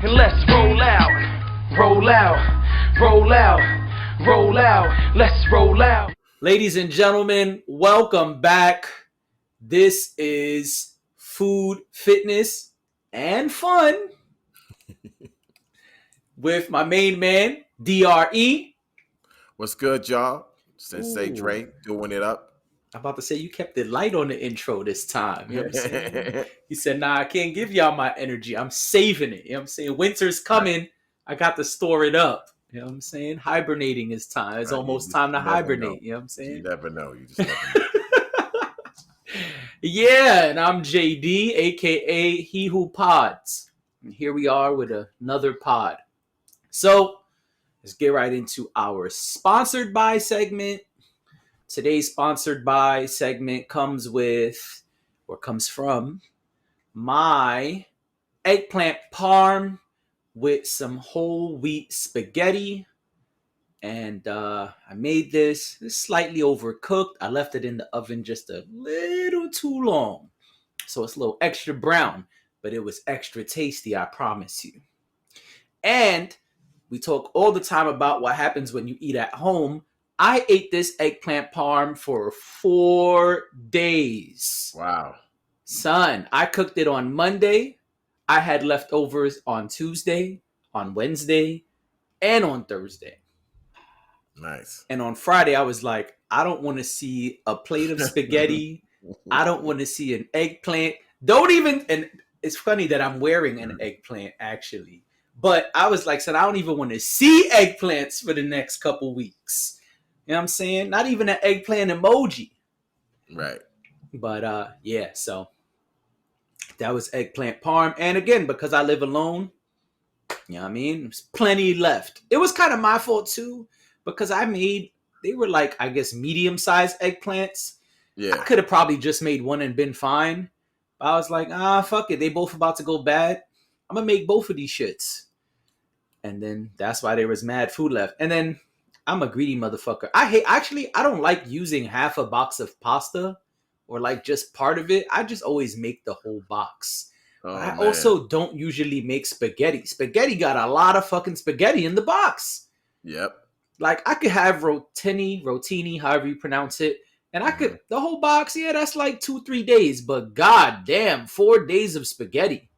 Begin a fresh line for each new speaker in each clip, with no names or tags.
And let's roll out, roll out, roll out, roll out, let's roll out.
Ladies and gentlemen, welcome back. This is Food, Fitness, and Fun with my main man, DRE.
What's good, y'all? Sensei
Ooh.
Dre doing it up.
I'm about to say you kept it light on the intro this time. You know what I'm saying? He said, nah, I can't give y'all my energy. I'm saving it. You know what I'm saying? Winter's coming. I got to store it up. You know what I'm saying? Hibernating is time. It's almost time to hibernate. You know what I'm saying?
You never know. You just never know.
Yeah, and I'm JD, aka He Who Pods. And here we are with another pod. So let's get right into our sponsored by segment. Today's sponsored by segment comes from my eggplant parm with some whole wheat spaghetti. And I made this slightly overcooked. I left it in the oven just a little too long. So it's a little extra brown, but it was extra tasty, I promise you. And we talk all the time about what happens when you eat at home. I ate this eggplant parm for 4 days.
Wow.
Son, I cooked it on Monday. I had leftovers on Tuesday, on Wednesday, and on Thursday.
Nice.
And on Friday, I was like, I don't want to see a plate of spaghetti. I don't want to see an eggplant. And it's funny that I'm wearing an eggplant, actually. But I was like, I don't even want to see eggplants for the next couple weeks. You know what I'm saying? Not even an eggplant emoji.
Right.
But yeah, so that was eggplant parm. And again, because I live alone, you know what I mean? There's plenty left. It was kind of my fault too, because they were like, I guess, medium-sized eggplants.
Yeah.
I could have probably just made one and been fine. But I was like, fuck it. They both about to go bad. I'm going to make both of these shits. And then that's why there was mad food left. And then I'm a greedy motherfucker. I don't like using half a box of pasta or like just part of it. I just always make the whole box. I also don't usually make spaghetti. Spaghetti got a lot of fucking spaghetti in the box.
Yep.
Like I could have rotini, however you pronounce it. And I could, the whole box, that's like 2-3 days. But god damn, 4 days of spaghetti.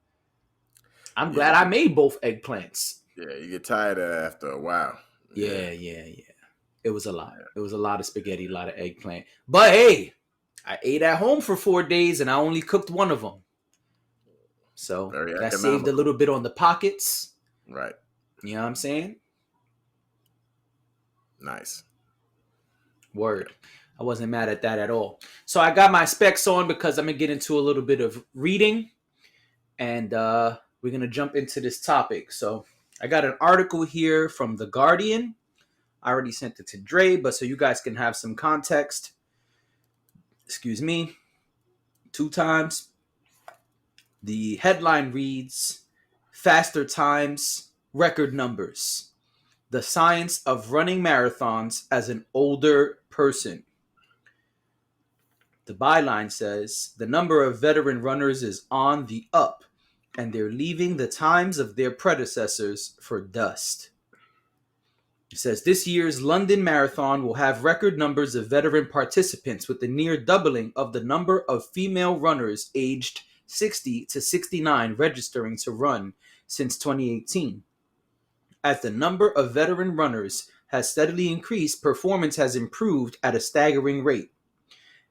I'm glad I made both eggplants.
Yeah, you get tired of it after a while.
Yeah. It was a lot. It was a lot of spaghetti, a lot of eggplant. But hey, I ate at home for 4 days and I only cooked one of them. So that saved a little bit on the pockets.
Right.
You know what I'm saying?
Nice.
Word. I wasn't mad at that at all. So I got my specs on because I'm going to get into a little bit of reading. And we're going to jump into this topic. So I got an article here from The Guardian. I already sent it to Dre, but so you guys can have some context. Excuse me. 2 times. The headline reads, Faster Times, Record Numbers. The Science of Running Marathons as an Older Person. The byline says, the number of veteran runners is on the up, and they're leaving the times of their predecessors for dust. It says, this year's London Marathon will have record numbers of veteran participants with the near doubling of the number of female runners aged 60 to 69 registering to run since 2018. As the number of veteran runners has steadily increased, performance has improved at a staggering rate.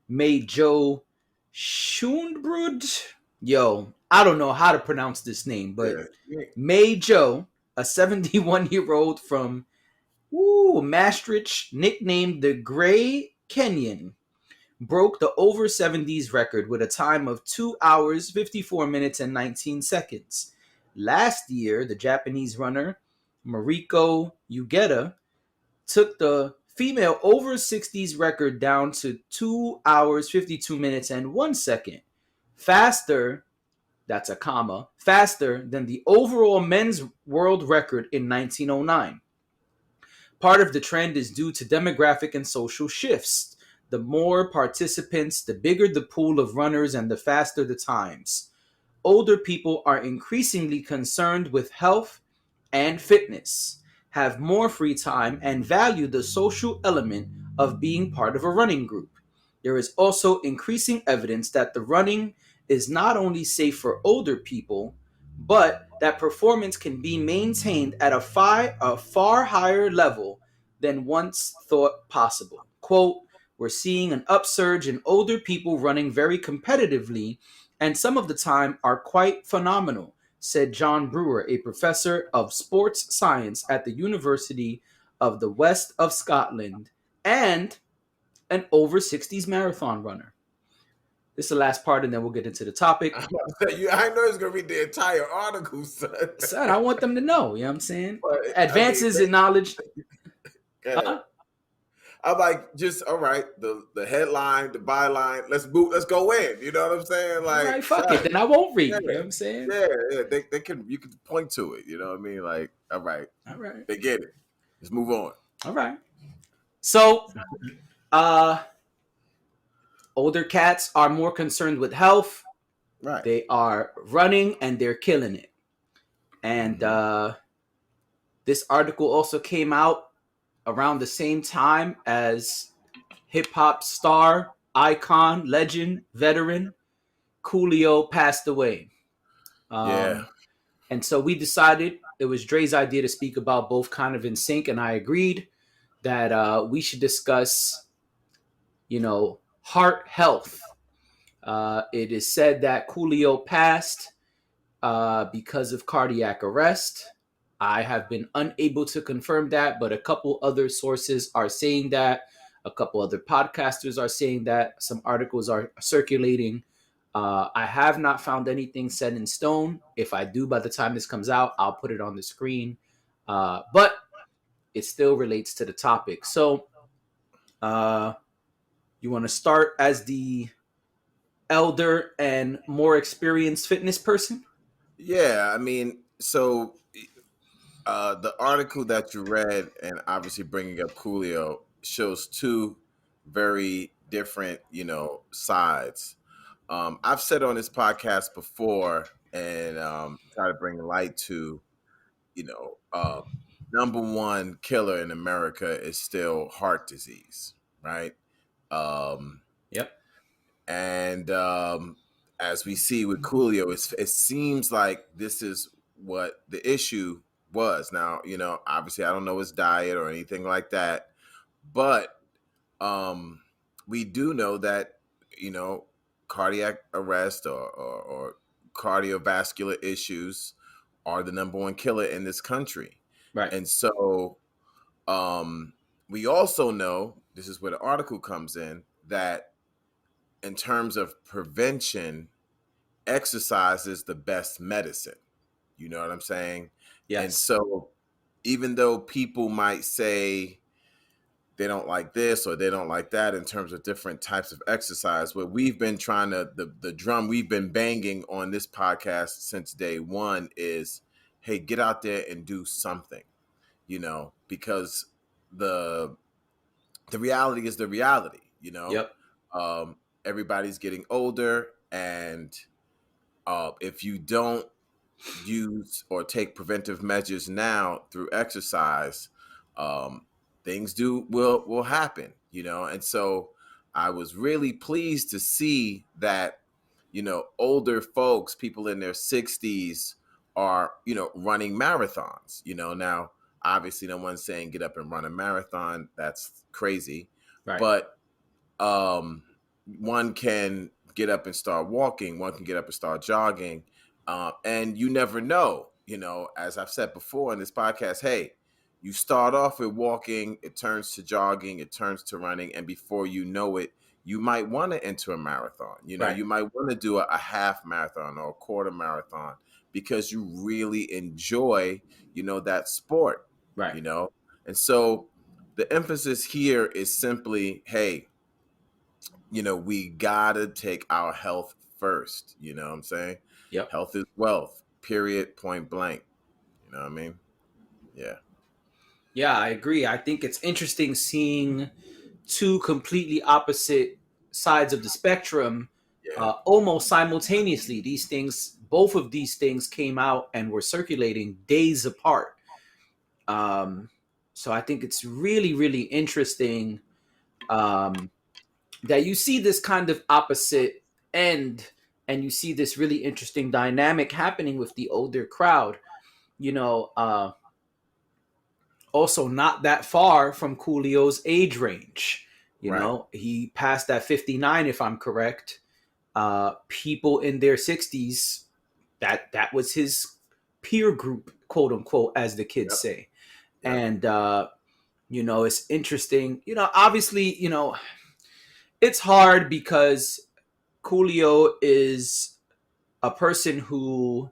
May Joe Schoenbrud, I don't know how to pronounce this name, but May Joe, a 71-year-old from Maastricht, nicknamed the Grey Kenyan, broke the over 70s record with a time of 2 hours, 54 minutes, and 19 seconds. Last year, the Japanese runner Mariko Ugeta took the female over 60s record down to 2 hours, 52 minutes, and 1 second. Faster, that's a comma, faster than the overall men's world record in 1909. Part of the trend is due to demographic and social shifts. The more participants, the bigger the pool of runners and the faster the times. older people are increasingly concerned with health and fitness, have more free time, and value the social element of being part of a running group. There is also increasing evidence that the running is not only safe for older people, but that performance can be maintained at a far higher level than once thought possible. Quote, we're seeing an upsurge in older people running very competitively and some of the time are quite phenomenal, said John Brewer, a professor of sports science at the University of the West of Scotland and an over 60s marathon runner. This is the last part, and then we'll get into the topic.
I know it's gonna read the entire article, son.
Son, I want them to know, you know what I'm saying?
But,
Advances in knowledge.
I'm like, just all right, the headline, the byline, let's go in. You know what I'm saying? Like,
All right, fuck it, then I won't read. You know what I'm saying?
Yeah, you can point to it. You know what I mean? Like, all right, they get it. Let's move on.
All right. So, older cats are more concerned with health.
Right.
They are running and they're killing it. And this article also came out around the same time as hip hop star, icon, legend, veteran Coolio passed away. And so we decided, it was Dre's idea to speak about both kind of in sync, and I agreed that we should discuss, heart health. It is said that Coolio passed because of cardiac arrest. I have been unable to confirm that, but a couple other sources are saying that. A couple other podcasters are saying that. Some articles are circulating. I have not found anything set in stone. If I do, by the time this comes out, I'll put it on the screen. But it still relates to the topic. So you want to start as the elder and more experienced fitness person?
Yeah, I mean, so the article that you read, and obviously bringing up Coolio, shows two very different, sides. I've said on this podcast before, and try to bring light to, number one killer in America is still heart disease, right?
Yep.
And as we see with Coolio, it seems like this is what the issue was. Now, obviously I don't know his diet or anything like that, but we do know that, cardiac arrest or cardiovascular issues are the number one killer in this country.
Right.
And so we also know, this is where the article comes in, that in terms of prevention, exercise is the best medicine. You know what I'm saying?
Yes.
And so even though people might say they don't like this or they don't like that in terms of different types of exercise, what we've been trying to, the drum we've been banging on this podcast since day one is, hey, get out there and do something, because the reality is the reality,
Yep.
Everybody's getting older, and if you don't use or take preventive measures now through exercise, things will happen, and so I was really pleased to see that, older folks, people in their 60s are, running marathons, now obviously no one's saying get up and run a marathon. That's crazy.
Right.
But one can get up and start walking, one can get up and start jogging. And you never know, as I've said before in this podcast, hey, you start off with walking, it turns to jogging, it turns to running. And before you know it, you might want to enter a marathon.
Right.
You might want to do a half marathon or a quarter marathon because you really enjoy, that sport.
Right.
And so the emphasis here is simply, hey, we gotta take our health first. You know what I'm saying?
Yep.
Health is wealth, period, point blank. You know what I mean? Yeah.
Yeah, I agree. I think it's interesting seeing two completely opposite sides of the spectrum
Yeah.
almost simultaneously. Both of these things came out and were circulating days apart. Um, so I think it's really, really interesting um, that you see this kind of opposite end, and you see this really interesting dynamic happening with the older crowd. You know, also not that far from Coolio's age range. You
Right.
know, he passed that 59, if I'm correct. People in their 60s, that was his peer group, quote unquote, as the kids
Yep.
say.
Yep.
And you know, it's interesting. You know, obviously, you know, it's hard because Coolio is a person who,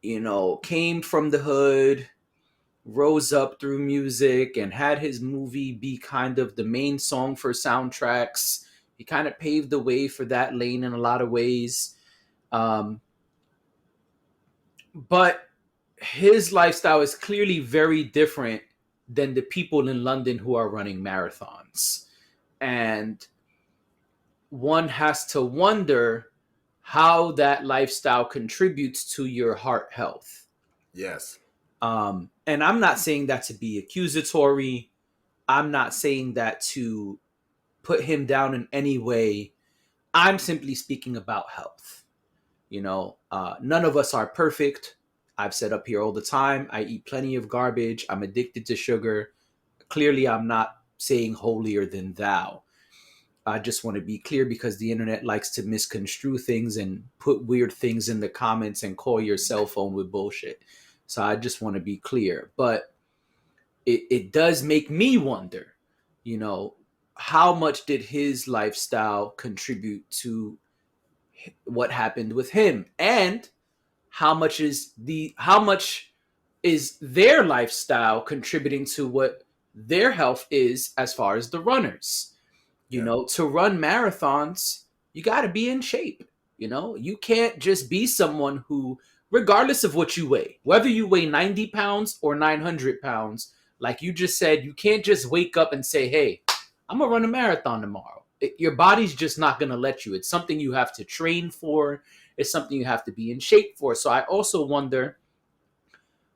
you know, came from the hood, rose up through music, and had his movie be kind of the main song for soundtracks. He kind of paved the way for that lane in a lot of ways. Um, but his lifestyle is clearly very different than the people in London who are running marathons. And one has to wonder how that lifestyle contributes to your heart health.
Yes.
And I'm not saying that to be accusatory. I'm not saying that to put him down in any way. I'm simply speaking about health. You know, none of us are perfect. I've said up here all the time, I eat plenty of garbage. I'm addicted to sugar. Clearly, I'm not saying holier than thou. I just want to be clear because the internet likes to misconstrue things and put weird things in the comments and call your cell phone with bullshit. So I just want to be clear. But it does make me wonder, you know, how much did his lifestyle contribute to what happened with him? And how much is their lifestyle contributing to what their health is as far as the runners? You
Yeah.
know, to run marathons, you got to be in shape. You know, you can't just be someone who, regardless of what you weigh, whether you weigh 90 pounds or 900 pounds, like you just said, you can't just wake up and say, hey, I'm going to run a marathon tomorrow. Your body's just not going to let you. It's something you have to train for, it's something you have to be in shape for. So I also wonder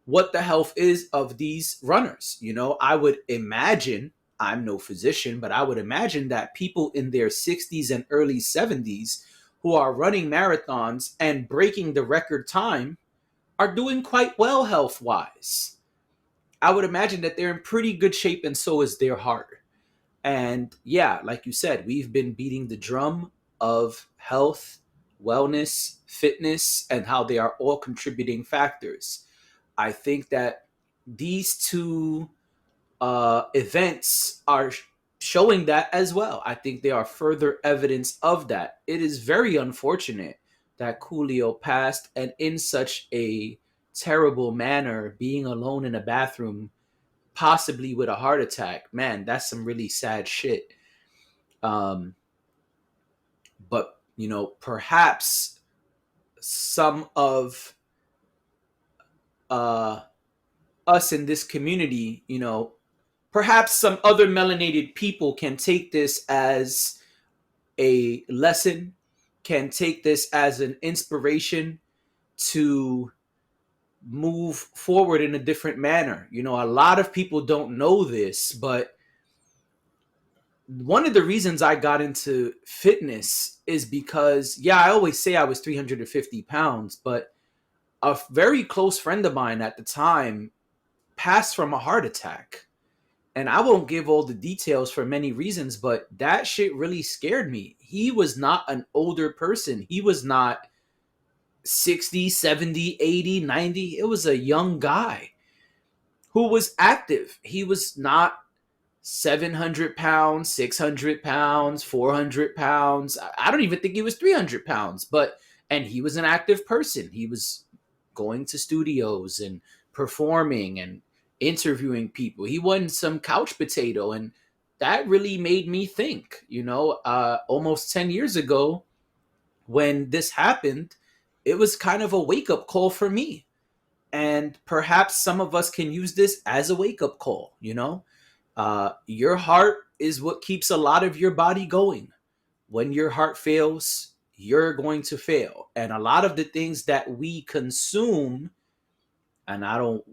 what the health is of these runners. You know, I would imagine, I'm no physician, but I would imagine that people in their 60s and early 70s who are running marathons and breaking the record time are doing quite well health wise. I would imagine that they're in pretty good shape, and so is their heart. And yeah, like you said, we've been beating the drum of health, wellness, fitness, and how they are all contributing factors. I think that these two events are showing that as well. I think they are further evidence of that. It is very unfortunate that Coolio passed, and in such a terrible manner, being alone in a bathroom, possibly with a heart attack. Man, that's some really sad shit. Um, but you know, perhaps some of uh, us in this community, you know, perhaps some other melanated people can take this as a lesson, can take this as an inspiration to move forward in a different manner. You know, a lot of people don't know this, but one of the reasons I got into fitness is because, yeah, I always say I was 350 pounds, but a very close friend of mine at the time passed from a heart attack. And I won't give all the details for many reasons, but that shit really scared me. He was not an older person. He was not 60, 70, 80, 90. It was a young guy who was active. He was not 700 pounds, 600 pounds, 400 pounds. I don't even think he was 300 pounds, and he was an active person. He was going to studios and performing and interviewing people. He wasn't some couch potato. And that really made me think, you know, almost 10 years ago when this happened, it was kind of a wake up call for me. And perhaps some of us can use this as a wake up call, you know? Your heart is what keeps a lot of your body going. When your heart fails, you're going to fail. And a lot of the things that we consume, and I don't,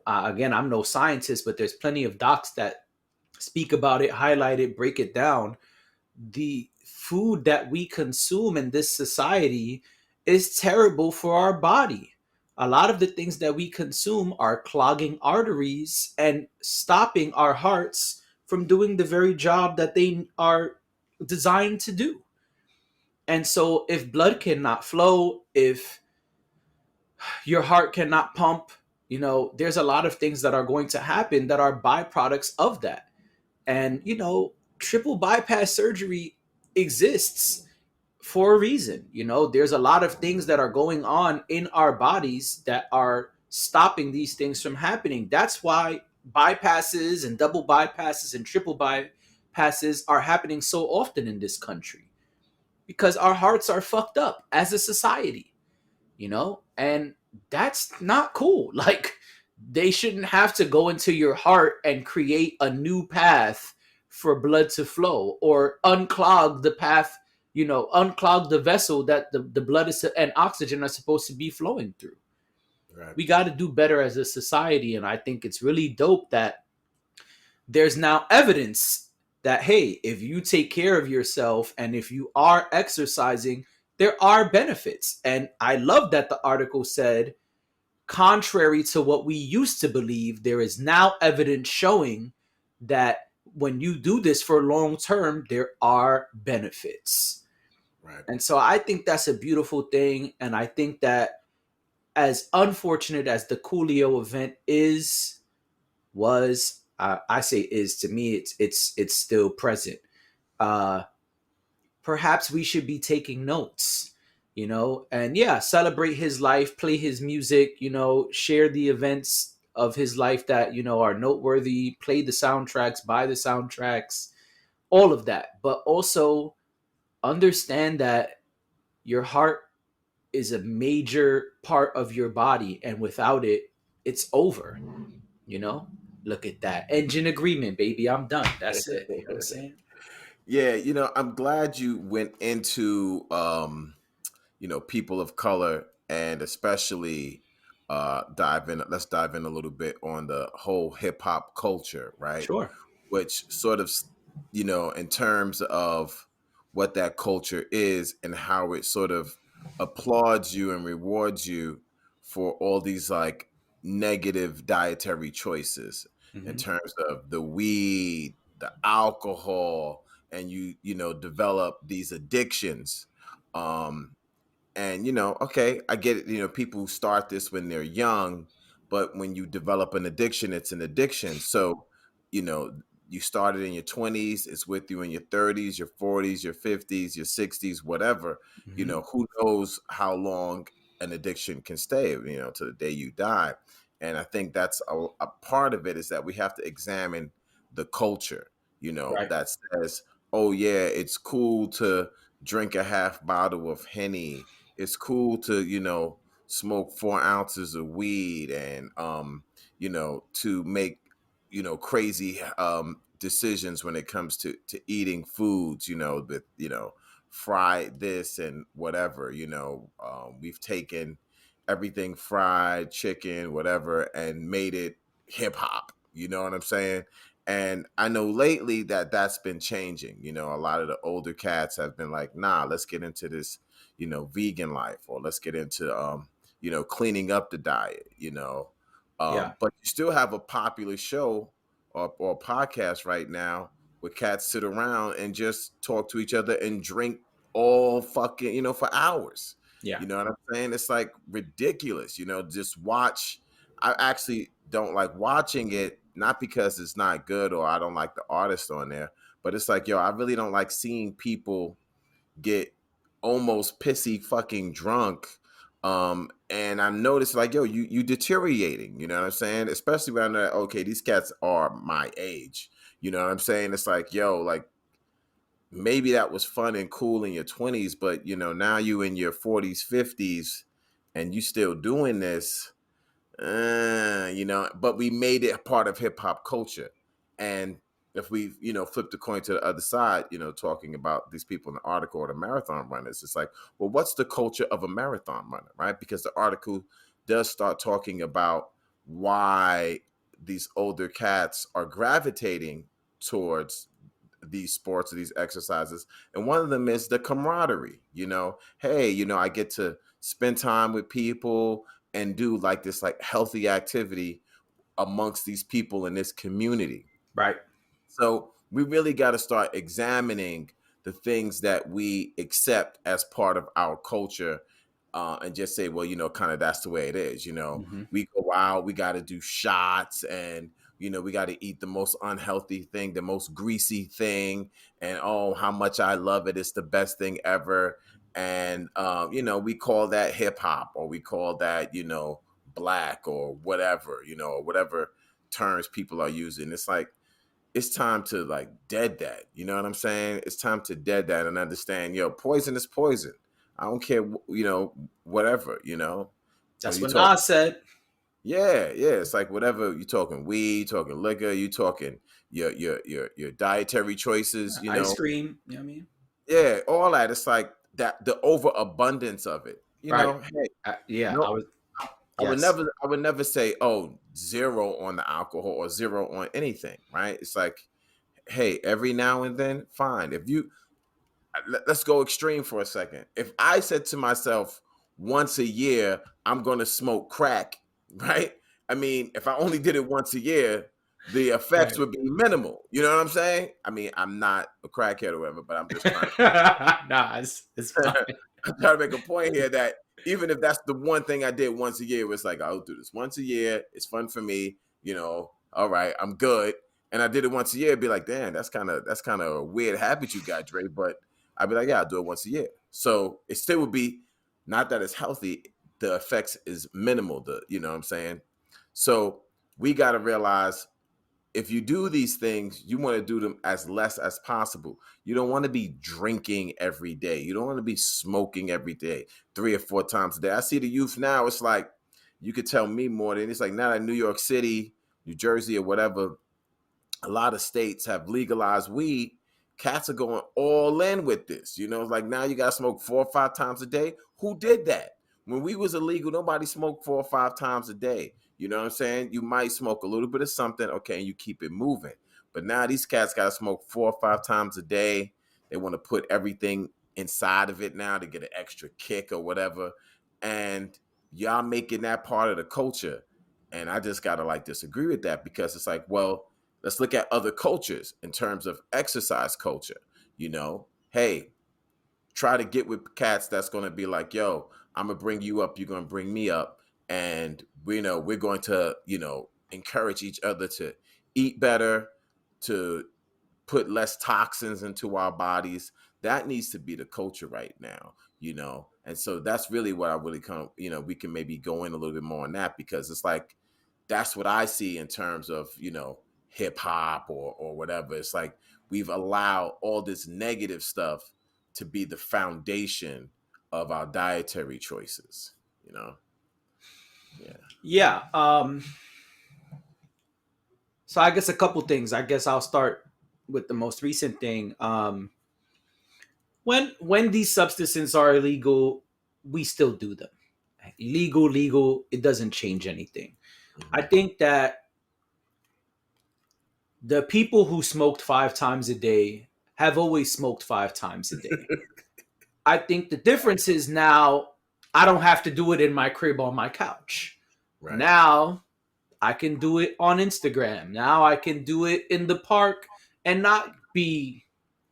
again, I'm no scientist, but there's plenty of docs that speak about it, highlight it, break it down. The food that we consume in this society is terrible for our body. A lot of the things that we consume are clogging arteries and stopping our hearts from doing the very job that they are designed to do. And so, if blood cannot flow, if your heart cannot pump, there's a lot of things that are going to happen that are byproducts of that. And, triple bypass surgery exists for a reason. There's a lot of things that are going on in our bodies that are stopping these things from happening. That's why bypasses and double bypasses and triple bypasses are happening so often in this country, because our hearts are fucked up as a society, and that's not cool. Like, they shouldn't have to go into your heart and create a new path for blood to flow, or unclog the path, unclog the vessel that the blood is and oxygen are supposed to be flowing through.
Right.
We got to do better as a society. And I think it's really dope that there's now evidence that, hey, if you take care of yourself and if you are exercising, there are benefits. And I love that the article said, contrary to what we used to believe, there is now evidence showing that when you do this for long term, there are benefits.
Right.
And so I think that's a beautiful thing. And I think that, as unfortunate as the Coolio event I say is, to me, it's still present. Perhaps we should be taking notes, and celebrate his life, play his music, share the events of his life that, are noteworthy, play the soundtracks, buy the soundtracks, all of that. But also understand that your heart is a major part of your body, and without it, it's over. Look at that engine agreement, baby. I'm done. That's it. You know what I'm saying?
Yeah, I'm glad you went into people of color, and especially let's dive in a little bit on the whole hip hop culture, right?
Sure.
Which sort of, in terms of what that culture is and how it sort of applauds you and rewards you for all these like negative dietary choices, in
Mm-hmm.
terms of the weed, the alcohol, and you develop these addictions. And okay, I get it. People start this when they're young, but when you develop an addiction, it's an addiction. So, you know, you started in your 20s, it's with you in your 30s, your 40s, your 50s, your 60s, whatever.
Mm-hmm.
Who knows how long an addiction can stay, to the day you die. And I think that's a part of it, is that we have to examine the culture,
Right.
that says, oh, yeah, it's cool to drink a half bottle of Henny. It's cool to, smoke 4 ounces of weed, and, to make, crazy decisions when it comes to eating foods, with, fried this and whatever, we've taken everything fried, chicken, whatever, and made it hip hop. You know what I'm saying? And I know lately that that's been changing. A lot of the older cats have been like, nah, let's get into this, vegan life, or let's get into, cleaning up the diet,
Yeah.
But you still have a popular show or podcast right now where cats sit around and just talk to each other and drink all fucking, for hours.
Yeah.
You know what I'm saying? It's like ridiculous, just watch. I actually don't like watching it, not because it's not good or I don't like the artist on there, but it's like, yo, I really don't like seeing people get almost pissy fucking drunk. And I noticed, like, yo, you deteriorating, you know what I'm saying? Especially when I know, okay, these cats are my age. You know what I'm saying? It's like, yo, like, maybe that was fun and cool in your 20s, but now you in your 40s, 50s, and you still doing this. But we made it a part of hip hop culture. And if we, flip the coin to the other side, talking about these people in the article or the marathon runners, it's like, well, what's the culture of a marathon runner, right? Because the article does start talking about why these older cats are gravitating towards these sports or these exercises. And one of them is the camaraderie, hey, I get to spend time with people and do like this like healthy activity amongst these people in this community.
Right.
So we really got to start examining the things that we accept as part of our culture, and just say, well, kind of that's the way it is.
Mm-hmm.
We go out, we got to do shots, and we got to eat the most unhealthy thing, the most greasy thing, and oh, how much I love it! It's the best thing ever. And we call that hip hop, or we call that black, or whatever, or whatever terms people are using. It's like, it's time to like dead that. You know what I'm saying? It's time to dead that and understand, poison is poison. I don't care, whatever,
That's
you
what
talk,
Nas said.
yeah. It's like whatever you talking weed, talking liquor, you talking your dietary choices,
Ice cream. You know what I mean?
yeah, all that. It's like that the overabundance of it.
Right.
Hey,
Yeah.
no,
Yes.
I would never say, oh, 0 on the alcohol or 0 on anything, right? It's like, hey, every now and then, fine. If you let's go extreme for a second. If I said to myself once a year, I'm going to smoke crack, right? I mean, if I only did it once a year, the effects
Right.
would be minimal. You know what I'm saying? I mean, I'm not a crackhead or whatever, but I'm just trying
Nah, it's fine.
I'm trying to make a point here that even if that's the one thing I did once a year, it's like, I'll do this once a year. It's fun for me, all right, I'm good. And I did it once a year, it'd be like, damn, that's kind of a weird habit you got, Dre. But I'd be like, yeah, I'll do it once a year. So it still would be, not that it's healthy, the effects is minimal, you know what I'm saying? So we got to realize, if you do these things, you want to do them as less as possible. You don't want to be drinking every day. You don't want to be smoking every day, 3 or 4 times a day. I see the youth now, it's like, you could tell me more than, it's like now that New York City, New Jersey, or whatever, a lot of states have legalized weed. Cats are going all in with this. Like now you got to smoke 4 or 5 times a day. Who did that? When we was illegal, nobody smoked 4 or 5 times a day. You know what I'm saying? You might smoke a little bit of something, okay, and you keep it moving. But now these cats got to smoke 4 or 5 times a day. They want to put everything inside of it now to get an extra kick or whatever. And y'all making that part of the culture. And I just got to like disagree with that, because it's like, well, let's look at other cultures in terms of exercise culture. Hey, try to get with cats that's going to be like, yo, I'm going to bring you up, you're going to bring me up. And we're going to, encourage each other to eat better, to put less toxins into our bodies. That needs to be the culture right now, And so that's really what I really we can maybe go in a little bit more on that, because it's like, that's what I see in terms of, hip hop or whatever. It's like, we've allowed all this negative stuff to be the foundation of our dietary choices,
Yeah. So I guess a couple things. I guess I'll start with the most recent thing. When these substances are illegal, we still do them. Legal, it doesn't change anything. I think that the people who smoked 5 times a day have always smoked 5 times a day. I think the difference is now I don't have to do it in my crib on my couch.
Right.
Now I can do it on Instagram. Now I can do it in the park and not be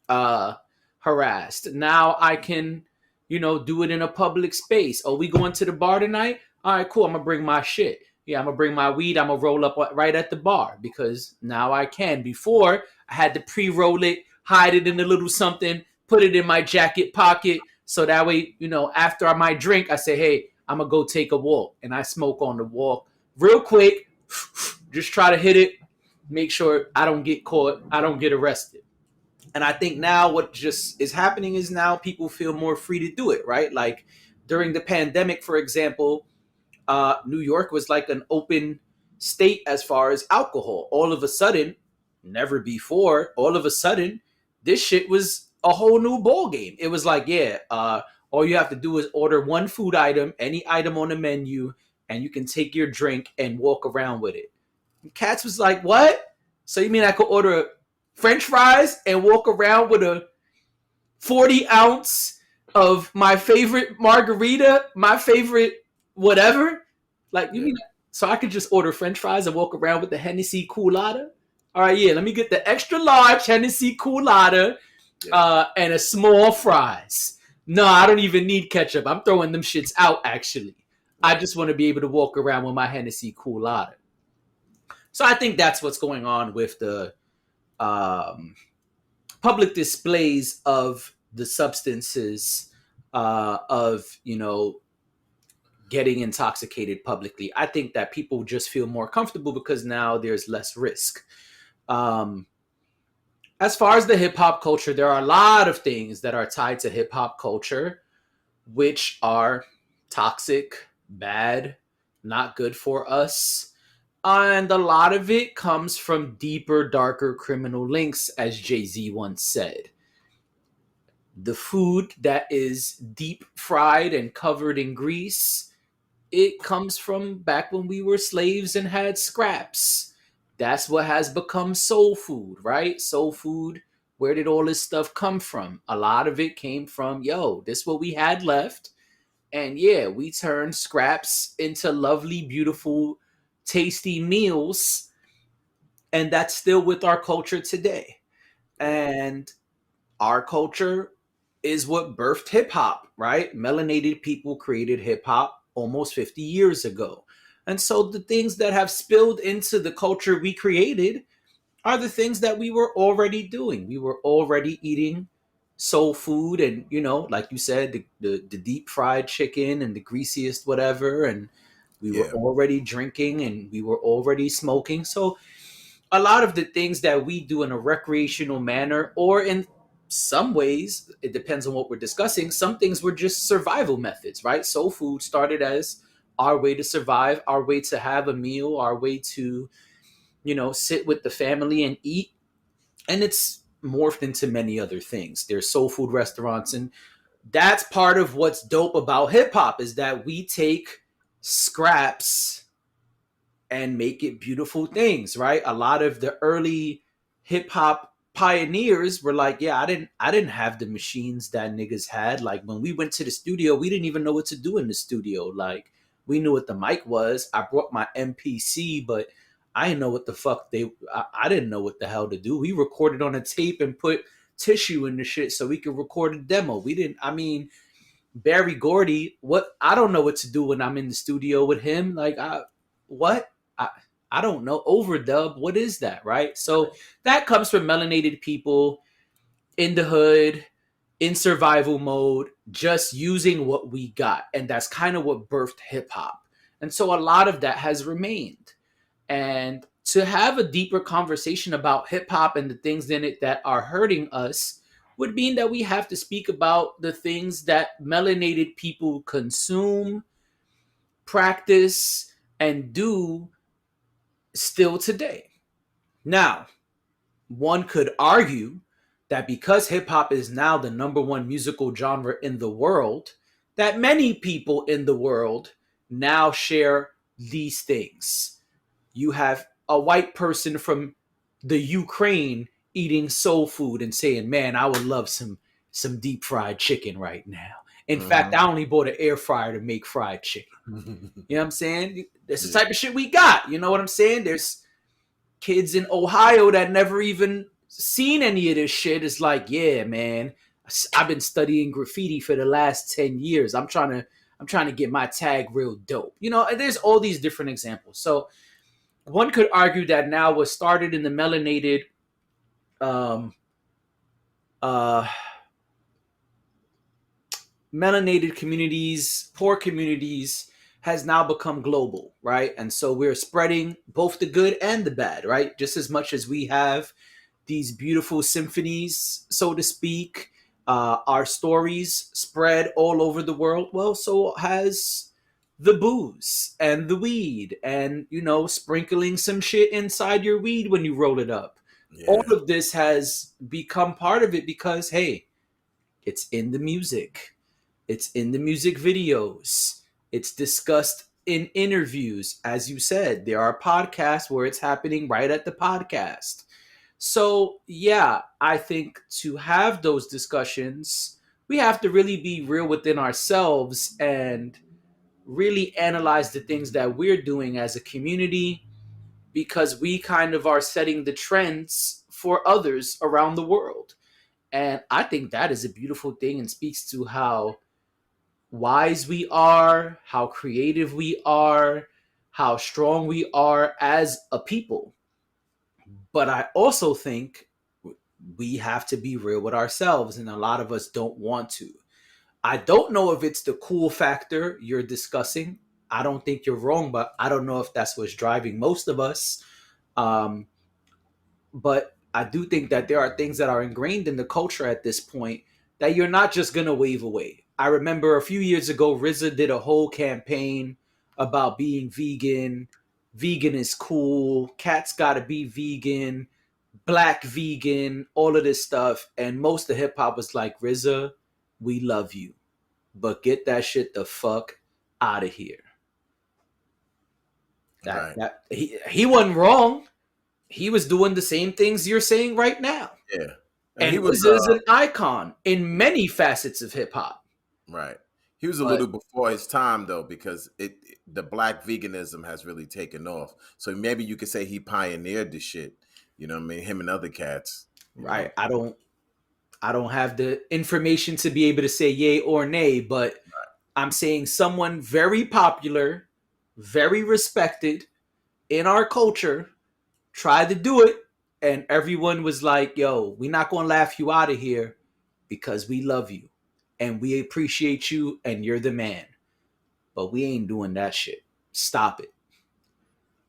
harassed. Now I can, do it in a public space. Oh, we going to the bar tonight? All right, cool. I'm going to bring my shit. Yeah, I'm going to bring my weed. I'm going to roll up right at the bar, because now I can. Before, I had to pre-roll it, hide it in a little something, put it in my jacket pocket. So that way, after I might drink, I say, hey, I'm going to go take a walk. And I smoke on the walk real quick. Just try to hit it. Make sure I don't get caught. I don't get arrested. And I think now what just is happening is now people feel more free to do it, right? Like during the pandemic, for example, New York was like an open state as far as alcohol. All of a sudden, never before, all of a sudden, this shit was a whole new ball game. It was like, yeah, all you have to do is order one food item, any item on the menu, and you can take your drink and walk around with it. And Cats was like, what? So you mean I could order French fries and walk around with a 40 ounce of my favorite margarita, my favorite whatever? Like, you mean so I could just order French fries and walk around with the Hennessy Coolada? All right, yeah, let me get the extra large Hennessy Coolada and a small fries. No, I don't even need ketchup. I'm throwing them shits out, actually. I just want to be able to walk around with my Hennessy Coolada. So I think that's what's going on with the public displays of the substances of, getting intoxicated publicly. I think that people just feel more comfortable because now there's less risk. As far as the hip hop culture, there are a lot of things that are tied to hip hop culture, which are toxic, bad, not good for us. And a lot of it comes from deeper, darker criminal links, as Jay-Z once said. The food that is deep fried and covered in grease, it comes from back when we were slaves and had scraps. That's what has become soul food, right? Soul food, where did all this stuff come from? A lot of it came from, this is what we had left. And yeah, we turned scraps into lovely, beautiful, tasty meals. And that's still with our culture today. And our culture is what birthed hip hop, right? Melanated people created hip hop almost 50 years ago. And so the things that have spilled into the culture we created are the things that we were already doing. We were already eating soul food and, like you said, the deep fried chicken and the greasiest whatever. And we were already drinking and we were already smoking. So a lot of the things that we do in a recreational manner, or in some ways, it depends on what we're discussing, some things were just survival methods, right? Soul food started as our way to survive, our way to have a meal, our way to, sit with the family and eat. And it's morphed into many other things. There's soul food restaurants. And that's part of what's dope about hip hop, is that we take scraps and make it beautiful things, right? A lot of the early hip hop pioneers were like, I didn't have the machines that niggas had. Like, when we went to the studio, we didn't even know what to do in the studio. Like, we knew what the mic was. I brought my MPC, but I didn't know what the fuck I didn't know what the hell to do. We recorded on a tape and put tissue in the shit so we could record a demo. Barry Gordy, I don't know what to do when I'm in the studio with him. Like, I don't know. Overdub, what is that, right? So that comes from melanated people in the hood, in survival mode, just using what we got. And that's kind of what birthed hip hop. And so a lot of that has remained. And to have a deeper conversation about hip hop and the things in it that are hurting us would mean that we have to speak about the things that melanated people consume, practice, and do still today. Now, one could argue that because hip hop is now the number one musical genre in the world, that many people in the world now share these things. You have a white person from the Ukraine eating soul food and saying, man, I would love some deep fried chicken right now. In fact, I only bought an air fryer to make fried chicken. You know what I'm saying? That's the type of shit we got. You know what I'm saying? There's kids in Ohio that never even seen any of this shit. It's like, yeah, man, I've been studying graffiti for the last 10 years. I'm trying to get my tag real dope. And there's all these different examples. So one could argue that now what started in the melanated melanated communities, poor communities, has now become global, right? And so we're spreading both the good and the bad, right? Just as much as we have these beautiful symphonies, so to speak, our stories spread all over the world, well, so has the booze and the weed and, sprinkling some shit inside your weed when you roll it up. All
Yeah.
of this has become part of it because, hey, it's in the music, it's in the music videos, it's discussed in interviews. As you said, there are podcasts where it's happening right at the podcast. So, yeah, I think to have those discussions, we have to really be real within ourselves and really analyze the things that we're doing as a community, because we kind of are setting the trends for others around the world. And I think that is a beautiful thing and speaks to how wise we are, how creative we are, how strong we are as a people. But I also think we have to be real with ourselves, and a lot of us don't want to. I don't know if it's the cool factor you're discussing. I don't think you're wrong, but I don't know if that's what's driving most of us. Um, but I do think that there are things that are ingrained in the culture at this point that you're not just gonna wave away. I remember a few years ago, RZA did a whole campaign about being vegan. Vegan is cool. Cats gotta be vegan. Black vegan. All of this stuff, and most of hip hop was like, RZA, we love you, but get that shit the fuck out of here. That
Right.
that he wasn't wrong. He was doing the same things you're saying right now.
Yeah. And
And
he was
RZA is an icon in many facets of hip hop.
right. He was a
But
little before his time though, because the black veganism has really taken off. So maybe you could say he pioneered the shit. You know what I mean? Him and other cats. You know.
right, I don't have the information to be able to say yay or nay, but I'm saying someone very popular, very respected in our culture tried to do it, and everyone was like, yo, we're not gonna laugh you out of here because we love you and we appreciate you and you're the man. But we ain't doing that shit. Stop it.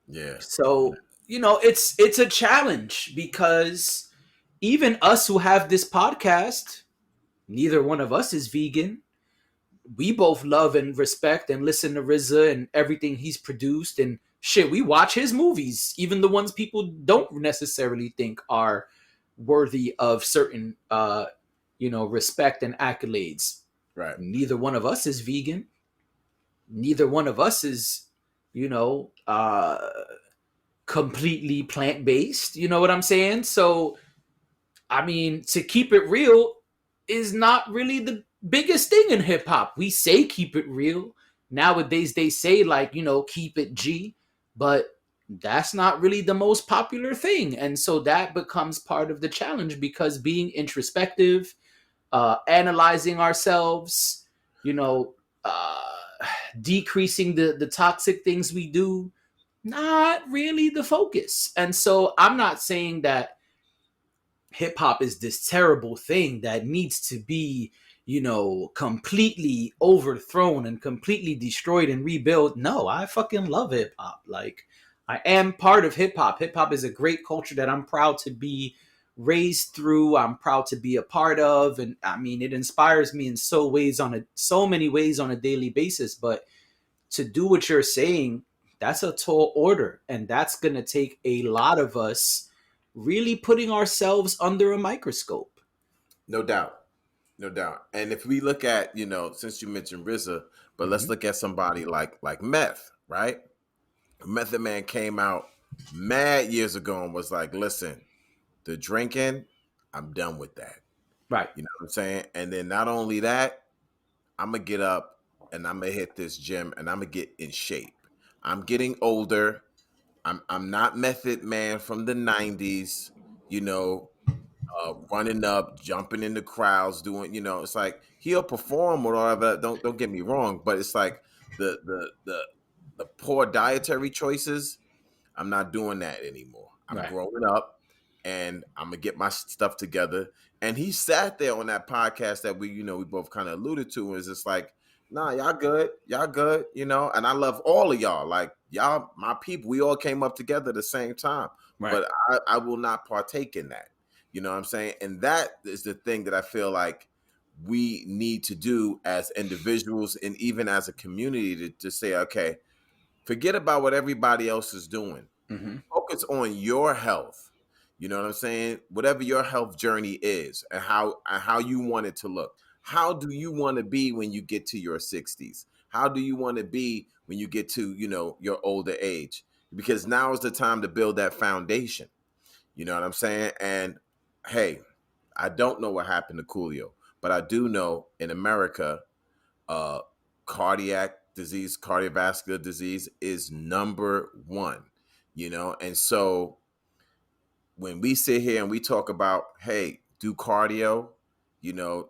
Yeah.
So, it's a challenge because even us who have this podcast, neither one of us is vegan. We both love and respect and listen to RZA and everything he's produced, and shit, we watch his movies, even the ones people don't necessarily think are worthy of certain respect and accolades.
Right.
Neither one of us is vegan. Neither one of us is, you know, uh completely plant-based. You know what I'm saying? So, I mean, to keep it real is not really the biggest thing in hip hop. We say keep it real. Nowadays they say, like, keep it G, but that's not really the most popular thing. And so that becomes part of the challenge, because being introspective, analyzing ourselves, you know, uh, decreasing the toxic things we do, not really the focus. And so I'm not saying that hip hop is this terrible thing that needs to be, completely overthrown and completely destroyed and rebuilt. No, I fucking love hip hop. Like, I am part of hip hop. Hip hop is a great culture that I'm proud to be raised through. I'm proud to be a part of, and I mean, it inspires me in so many ways on a daily basis. But to do what you're saying, that's a tall order, and that's going to take a lot of us really putting ourselves under a microscope.
No doubt. No doubt. And if we look at, since you mentioned RZA, but let's look at somebody like Meth, right? Method Man came out mad years ago and was like, listen, the drinking, I'm done with that.
Right.
You know what I'm saying? And then not only that, I'm going to get up and I'm going to hit this gym and I'm going to get in shape. I'm getting older. I'm not Method Man from the 90s, running up, jumping in the crowds, doing, it's like he'll perform or whatever. Don't get me wrong, but it's like the poor dietary choices. I'm not doing that anymore. I'm
Right.
growing up, and I'm gonna get my stuff together. And he sat there on that podcast that we both kind of alluded to. Is it's like, nah, y'all good, and I love all of y'all. Like, y'all, my people, we all came up together at the same time.
Right.
But I will not partake in that. You know what I'm saying? And that is the thing that I feel like we need to do as individuals and even as a community to say, okay, forget about what everybody else is doing.
Mm-hmm.
Focus on your health. You know what I'm saying? Whatever your health journey is and how you want it to look. How do you want to be when you get to your 60s? How do you want to be when you get to, your older age? Because now is the time to build that foundation. You know what I'm saying? And hey, I don't know what happened to Coolio, but I do know in America, uh, cardiac disease, cardiovascular disease is number one, and so when we sit here and we talk about, hey, do cardio, you know,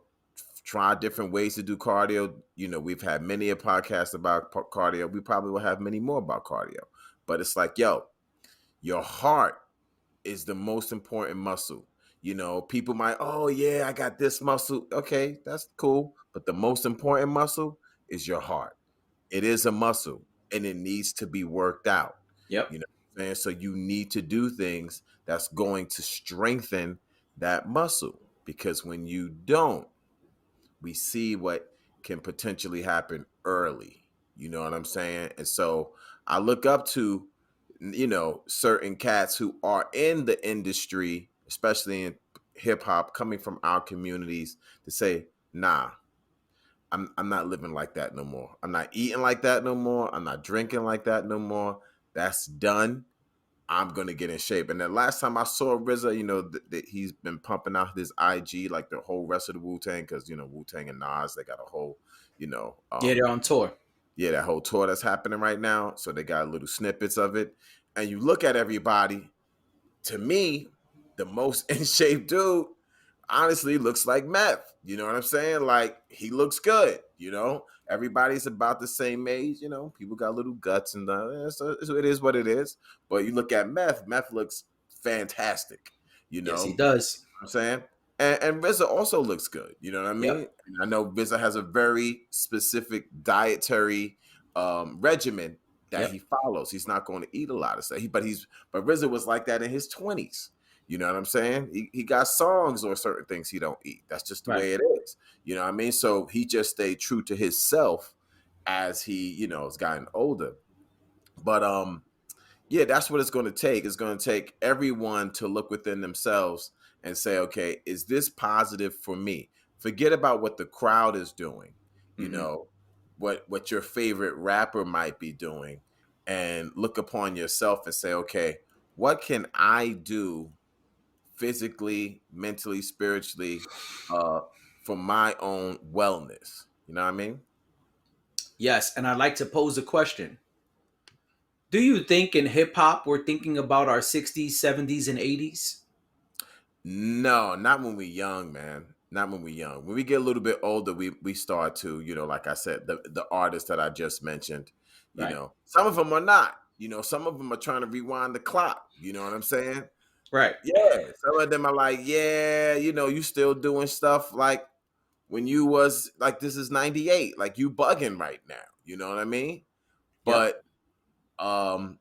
try different ways to do cardio. We've had many a podcast about cardio. We probably will have many more about cardio. But it's like, yo, your heart is the most important muscle. People might, oh yeah, I got this muscle. Okay, that's cool. But the most important muscle is your heart. It is a muscle and it needs to be worked out.
Yep.
You know what I'm saying? So you need to do things that's going to strengthen that muscle, because when you don't, we see what can potentially happen early. You know what I'm saying? And so I look up to, certain cats who are in the industry, especially in hip hop, coming from our communities, to say, nah, I'm not living like that no more. I'm not eating like that no more. I'm not drinking like that no more. That's done. I'm gonna get in shape. And the last time I saw RZA, that he's been pumping out his IG like the whole rest of the Wu Tang, because Wu Tang and Nas, they got a whole,
Yeah, they're on tour.
yeah, that whole tour that's happening right now. So they got little snippets of it, and you look at everybody. To me, the most in shape dude honestly looks like Meth. You know what I'm saying? Like, he looks good. Everybody's about the same age. People got little guts and so it is what it is. But you look at Meth. Meth looks fantastic.
Yes, he
You know
does.
what I'm saying? And RZA also looks good. You know what I mean?
Yep.
And I know RZA has a very specific dietary regimen that
Yep.
he follows. He's not going to eat a lot of stuff. But RZA was like that in his 20s. You know what I'm saying? He got songs or certain things he don't eat. That's just the
Right.
way it is. You know what I mean? So he just stayed true to himself as he, has gotten older. But yeah, that's what it's going to take. It's going to take everyone to look within themselves and say, okay, is this positive for me? Forget about what the crowd is doing, you
Mm-hmm.
know, what your favorite rapper might be doing, and look upon yourself and say, okay, what can I do physically, mentally, spiritually, uh, for my own wellness? You know what I mean?
Yes, and I'd like to pose a question. Do you think in hip hop we're thinking about our 60s, 70s, and 80s?
No, not when we're young, man. Not when we're young. When we get a little bit older, we start to, like I said, the artists that I just mentioned,
Right.
some of them are not. Some of them are trying to rewind the clock. You know what I'm saying?
Right.
Yeah. Some of them are like, yeah, you still doing stuff like when you was like, this is 98. Like, you bugging right now. You know what I mean?
Yep.
But um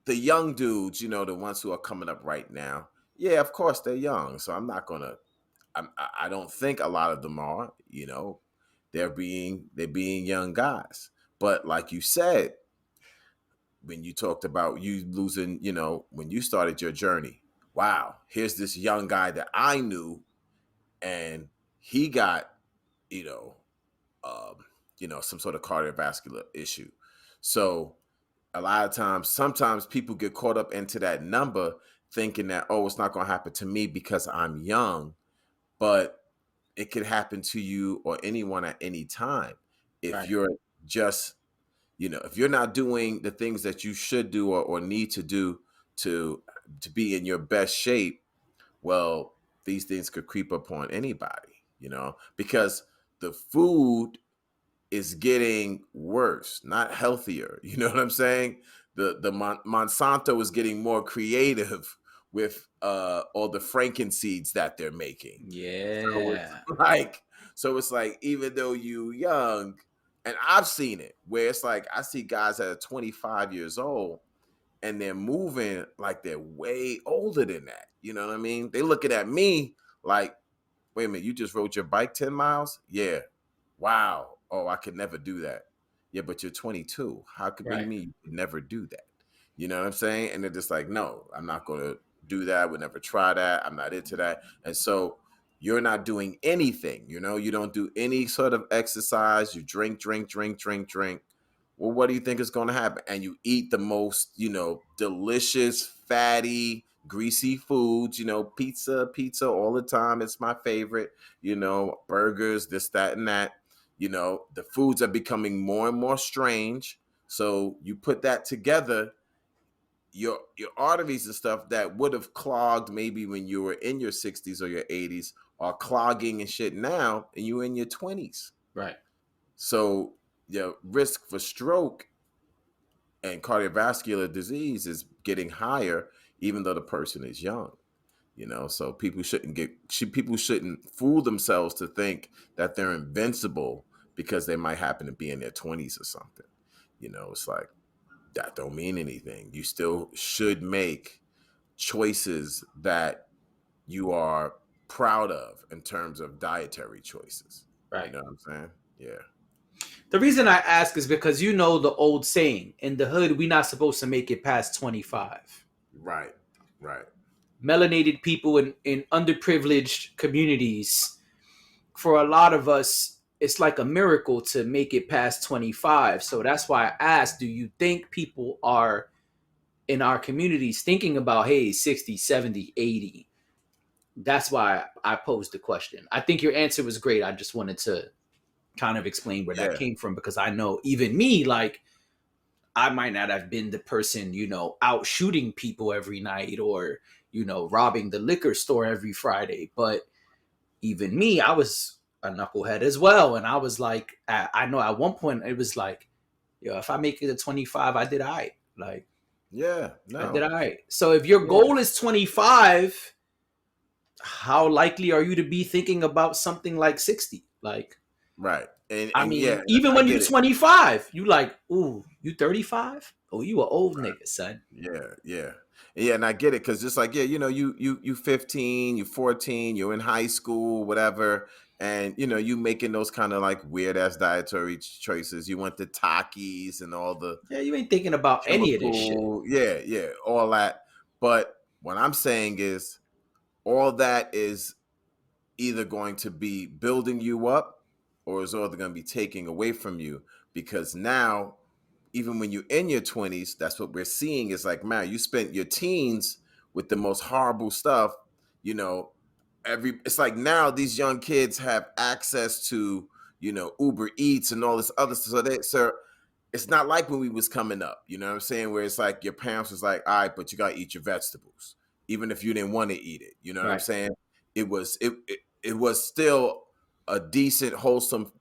the young dudes, the ones who are coming up right now, yeah, of course they're young. So I'm not gonna. I don't think a lot of them are. They're being young guys. But like you said, when you talked about you losing, when you started your journey, wow, here's this young guy that I knew, and he got, you know, um, some sort of cardiovascular issue. So a lot of times, sometimes people get caught up into that number, thinking that, oh, it's not going to happen to me because I'm young, but it could happen to you or anyone at any time if
Right.
you're just, if you're not doing the things that you should do or need to do to be in your best shape. Well, these things could creep upon anybody, because the food is getting worse, not healthier. You know what I'm saying? Monsanto is getting more creative with all the frankenseeds that they're making. So it's
Yeah.
like even though you young, and I've seen it where it's like I see guys that are 25 years old and they're moving like they're way older than that. You know what I mean? They looking at me like, wait a minute, you just rode your bike 10 miles? Yeah. Wow. Oh, I could never do that. Yeah, but you're 22. What do you
Right.
mean you could never do that? You know what I'm saying? And they're just like, no, I'm not going to do that. I would never try that. I'm not into that. And so you're not doing anything, you know, you don't do any sort of exercise. You drink, drink, drink, drink, drink. Well, what do you think is going to happen? And you eat the most, you know, delicious, fatty, greasy foods, you know, pizza all the time. It's my favorite, you know, burgers, this, that, and that. You know, the foods are becoming more and more strange. So you put that together, your arteries and stuff that would have clogged maybe when you were in your 60s or your 80s are clogging and shit now, and you're in your 20s.
Right.
So your risk for stroke and cardiovascular disease is getting higher, even though the person is young. You know, so people shouldn't fool themselves to think that they're invincible because they might happen to be in their 20s or something. You know, it's like that don't mean anything. You still should make choices that you are proud of in terms of dietary choices.
Right.
You know what I'm saying? Yeah.
The reason I ask is because you know the old saying, in the hood, we're not supposed to make it past 25.
Right. Right.
Melanated people in underprivileged communities, for a lot of us, it's like a miracle to make it past 25. So that's why I asked, do you think people are in our communities thinking about, hey, 60, 70, 80? That's why I posed the question. I think your answer was great. I just wanted to kind of explain where that came from, because I know even me, like, I might not have been the person, you know, out shooting people every night or, you know, robbing the liquor store every Friday. But even me, I was a knucklehead as well. And I was like, I know at one point it was like, yo, if I make it to 25, I did all right. Like,
yeah,
I did all right. So if your goal is 25, how likely are you to be thinking about something like 60? Like,
right. And
I mean,
yeah,
even when you're 25, you like, ooh, you 35? Oh, you an old nigga, son.
Yeah, and I get it, because just like, yeah, you know, you 15, you 14, you're in high school, whatever, and you know, you making those kind of like weird ass dietary choices. You want the Takis and all the
You ain't thinking about any of this shit.
yeah, all that. But what I'm saying is, all that is either going to be building you up, or is either going to be taking away from you, because now, even when you're in your 20s, that's what we're seeing is like, man, you spent your teens with the most horrible stuff. You know, it's like now these young kids have access to, you know, Uber Eats and all this other stuff. So it's not like when we was coming up, you know what I'm saying, where it's like your parents was like, all right, but you gotta eat your vegetables even if you didn't want to eat it, you know what I'm saying. It was still a decent, wholesome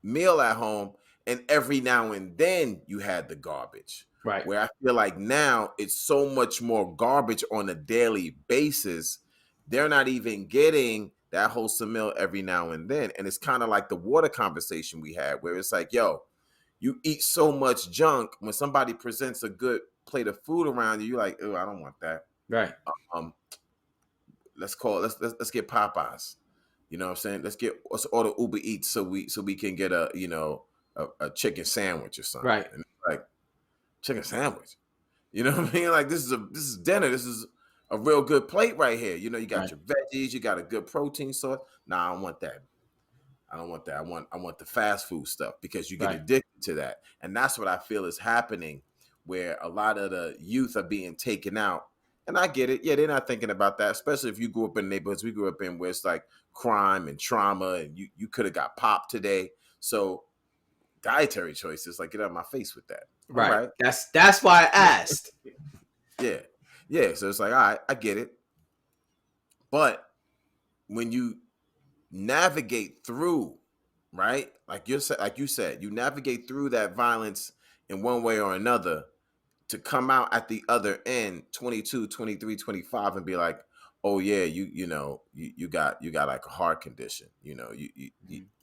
meal at home, and every now and then you had the garbage.
Right.
Where I feel like now it's so much more garbage on a daily basis. They're not even getting that wholesome meal every now and then. And it's kind of like the water conversation we had, where it's like, yo, you eat so much junk. When somebody presents a good plate of food around you, you're like, oh, I don't want that.
Right.
Let's get Popeyes. You know what I'm saying? Let's order Uber Eats so we can get a, you know, a chicken sandwich or something.
Right.
And it's like, chicken sandwich. You know what I mean? Like, this is dinner. This is a real good plate right here. You know, you got your veggies, you got a good protein source. Nah, I don't want that. I don't want that. I want the fast food stuff, because you get addicted to that. And that's what I feel is happening, where a lot of the youth are being taken out. And I get it. Yeah, they're not thinking about that, especially if you grew up in neighborhoods we grew up in, where it's like crime and trauma, and you could have got popped today. So dietary choices, like, get out of my face with that.
Right. That's why I asked.
Yeah. So it's like, all right, I get it. But when you navigate through, right, like you said, you navigate through that violence in one way or another, to come out at the other end 22, 23, 25 and be like, oh yeah, you got like a heart condition, you know,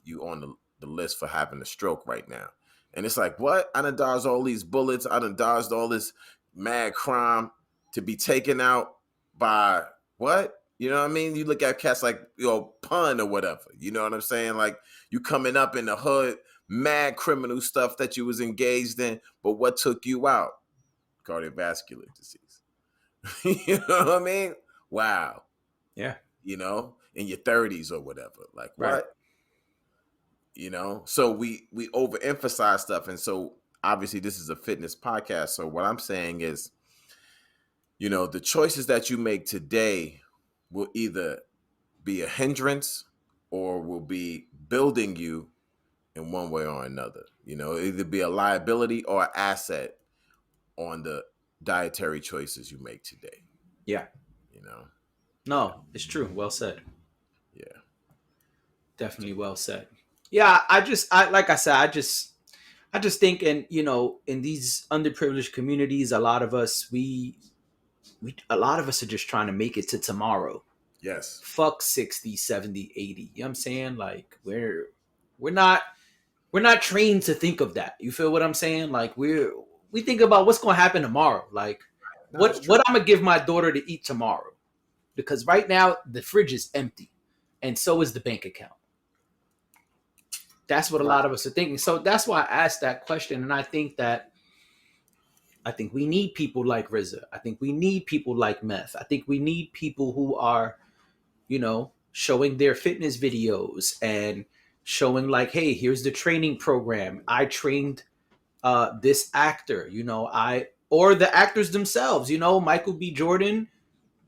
you on the list for having a stroke right now. And it's like, what? I done dodged all these bullets, I done dodged all this mad crime to be taken out by what? You know what I mean? You look at cats like, you know, Pun or whatever. You know what I'm saying? Like, you coming up in the hood, mad criminal stuff that you was engaged in, but what took you out? Cardiovascular disease, You know what I mean? Wow.
Yeah.
In your 30s or whatever. Like
Right.
what? So we overemphasize stuff, and so obviously this is a fitness podcast. So what I'm saying is, the choices that you make today will either be a hindrance or will be building you in one way or another. Either be a liability or an asset on the dietary choices you make today.
Yeah. No, it's true. Well said.
Yeah.
Definitely well said. Yeah, like I said, I just think, in these underprivileged communities, a lot of us are just trying to make it to tomorrow.
Yes.
Fuck 60, 70, 80. You know what I'm saying? Like we're not trained to think of that. You feel what I'm saying? Like we think about what's going to happen tomorrow. Like what I'm going to give my daughter to eat tomorrow. Because right now the fridge is empty and so is the bank account. That's what a lot of us are thinking. So that's why I asked that question. And I think we need people like RZA. I think we need people like Meth. I think we need people who are, showing their fitness videos and showing like, hey, here's the training program. I trained this actor, or the actors themselves, Michael B. Jordan.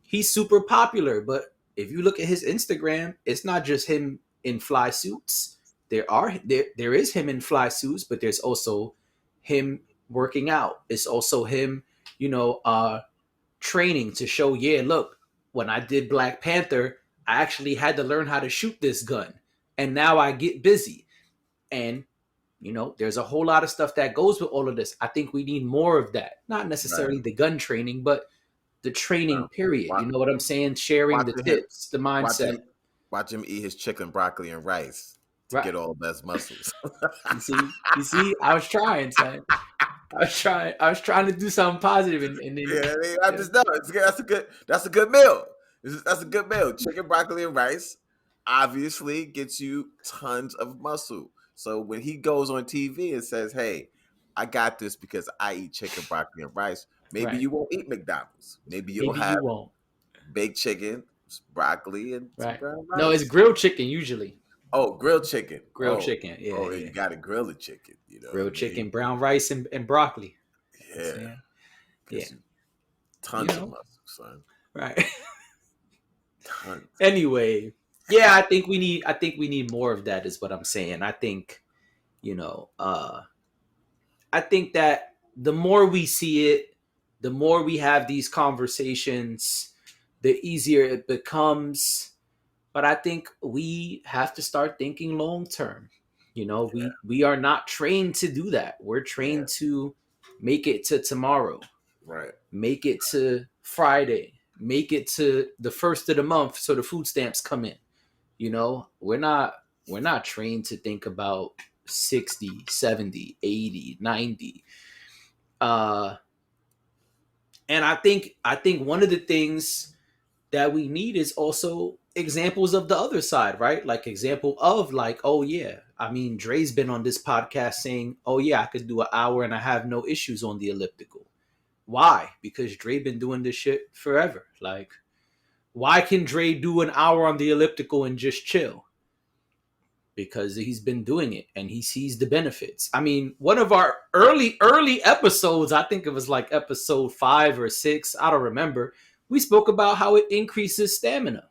He's super popular, but if you look at his Instagram, it's not just him in fly suits. There is him in fly suits, but there's also him working out. It's also him, training to show, yeah, look, when I did Black Panther, I actually had to learn how to shoot this gun. And now I get busy. And, there's a whole lot of stuff that goes with all of this. I think we need more of that. Not necessarily the gun training, but the training period. You know what I'm saying? Sharing the tips, the mindset.
Watch him eat his chicken, broccoli, and rice to get all those muscles.
You see, I was trying, son. I was trying to do something positive, and then
I just know that's a good meal. That's a good meal. Chicken, broccoli, and rice obviously gets you tons of muscle. So when he goes on TV and says, "Hey, I got this because I eat chicken, broccoli, and rice," maybe you won't eat McDonald's. Maybe you'll have baked chicken, broccoli, and brown rice.
No, it's grilled chicken usually.
Oh, grilled chicken.
Chicken. Yeah.
Oh, you got to grill the chicken.
Grilled chicken, brown rice, and broccoli.
Yeah.
Yeah.
Tons of muscle, son.
Right.
Tons.
Anyway, yeah, I think we need more of that, is what I'm saying. I think, I think that the more we see it, the more we have these conversations, the easier it becomes. But I think we have to start thinking long term. We are not trained to do that. We're trained to make it to tomorrow.
Right.
Make it to Friday. Make it to the first of the month so the food stamps come in. We're not trained to think about 60, 70, 80, 90. And I think one of the things that we need is also examples of the other side, right? Like example of like, oh yeah, I mean, Dre's been on this podcast saying, oh yeah, I could do an hour and I have no issues on the elliptical. Why? Because Dre been doing this shit forever. Like, why can Dre do an hour on the elliptical and just chill? Because he's been doing it and he sees the benefits. I mean, one of our early episodes, I think it was like episode 5 or 6, I don't remember, we spoke about how it increases stamina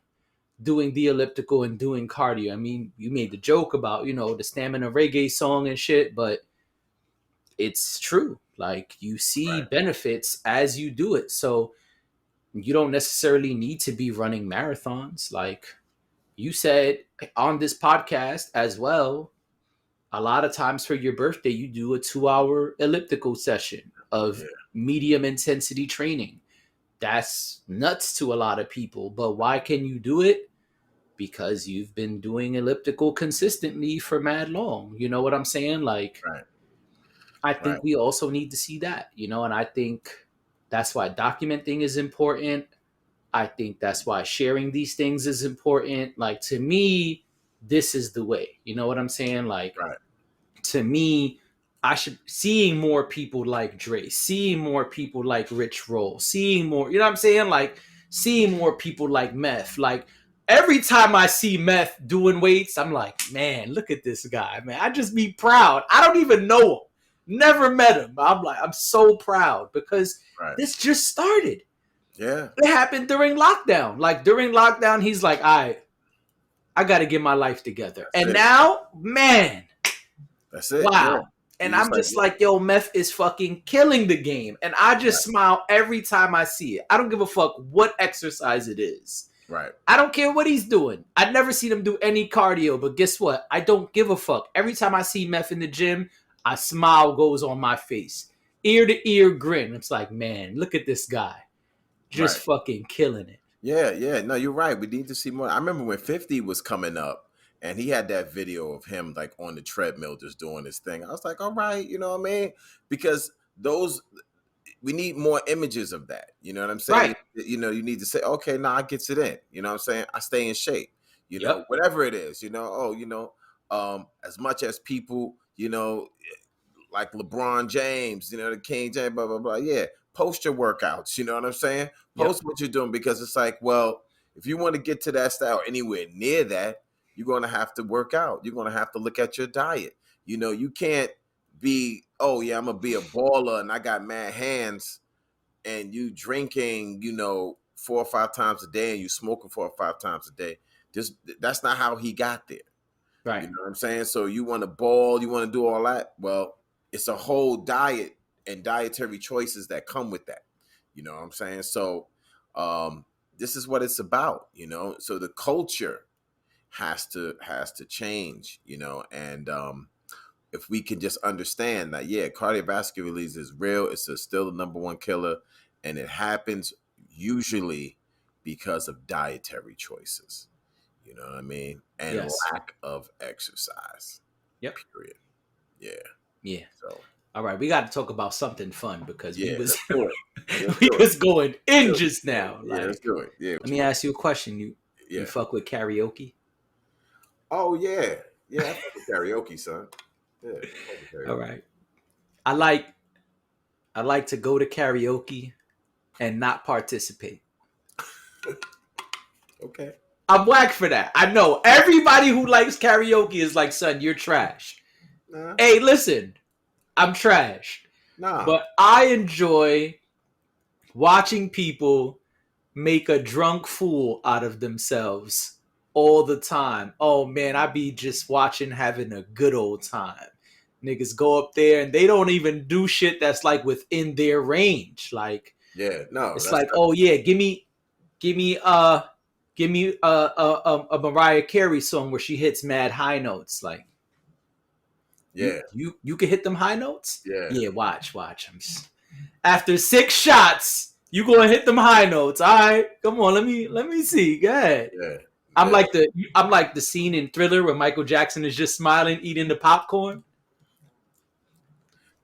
doing the elliptical and doing cardio. I mean, you made the joke about, the stamina reggae song and shit, but it's true. Like, you see benefits as you do it. So you don't necessarily need to be running marathons. Like you said on this podcast as well, a lot of times for your birthday, you do a 2-hour elliptical session of medium intensity training. That's nuts to a lot of people. But why can you do it? Because you've been doing elliptical consistently for mad long. You know what I'm saying? Like, I think we also need to see that, and I think that's why documenting is important. I think that's why sharing these things is important. Like, to me, this is the way. You know what I'm saying? Like, to me, I should seeing more people like Dre, seeing more people like Rich Roll, seeing more, you know what I'm saying? Like seeing more people like Meth. Like every time I see Meth doing weights, I'm like, man, look at this guy, man. I just be proud. I don't even know him. Never met him. I'm like, I'm so proud because this just started.
Yeah.
It happened during lockdown. Like during lockdown, he's like, all right, I got to get my life together. And now, man,
that's it.
Wow.
Yeah.
And I'm just like, yo, Meth is fucking killing the game. And I just smile every time I see it. I don't give a fuck what exercise it is.
Right.
I don't care what he's doing. I've never seen him do any cardio, but guess what? I don't give a fuck. Every time I see Meth in the gym, a smile goes on my face. Ear to ear grin. It's like, man, look at this guy. Just fucking killing it.
Yeah, yeah. No, you're right. We need to see more. I remember when 50 was coming up and he had that video of him like on the treadmill just doing his thing. I was like, all right, you know what I mean? Because we need more images of that. You know what I'm saying?
Right.
You know, you need to say, okay, now I gets it in. You know what I'm saying? I stay in shape. You know, whatever it is, you know, as much as people, you know, like LeBron James, you know, the King James, blah, blah, blah. Yeah. Post your workouts. You know what I'm saying? Post what you're doing because it's like, well, if you want to get to that style anywhere near that, you're going to have to work out. You're going to have to look at your diet. You know, you can't be, oh, yeah, I'm going to be a baller and I got mad hands and you drinking, you know, 4 or 5 times a day and you smoking 4 or 5 times a day. That's not how he got there.
Right.
You know what I'm saying? So you want to ball, you want to do all that. Well, it's a whole diet and dietary choices that come with that. You know what I'm saying? So this is what it's about, you know? So the culture has to change, you know, and if we can just understand that, yeah, cardiovascular disease is real. It's still the #1 killer, and it happens usually because of dietary choices. You know what I mean? And lack of exercise.
Yep.
Period. Yeah.
Yeah.
So.
All right, we got to talk about something fun because we was going in just now.
Like, let's do it. Yeah.
Let me ask you a question. You fuck with karaoke?
Oh yeah, I fuck with karaoke, son. Yeah. Karaoke.
All right. I like to go to karaoke and not participate.
Okay.
I'm whack for that. I know everybody who likes karaoke is like, son, you're trash. Nah. Hey, listen, I'm trash.
Nah.
But I enjoy watching people make a drunk fool out of themselves all the time. Oh man, I be just watching, having a good old time. Niggas go up there and they don't even do shit that's like within their range. Like, it's like, oh yeah, give me a Mariah Carey song where she hits mad high notes. Like, you can hit them high notes. Yeah. Watch. After 6 shots, you gonna hit them high notes. All right, come on, let me see. Go ahead.
Yeah.
I'm like the scene in Thriller where Michael Jackson is just smiling, eating the popcorn.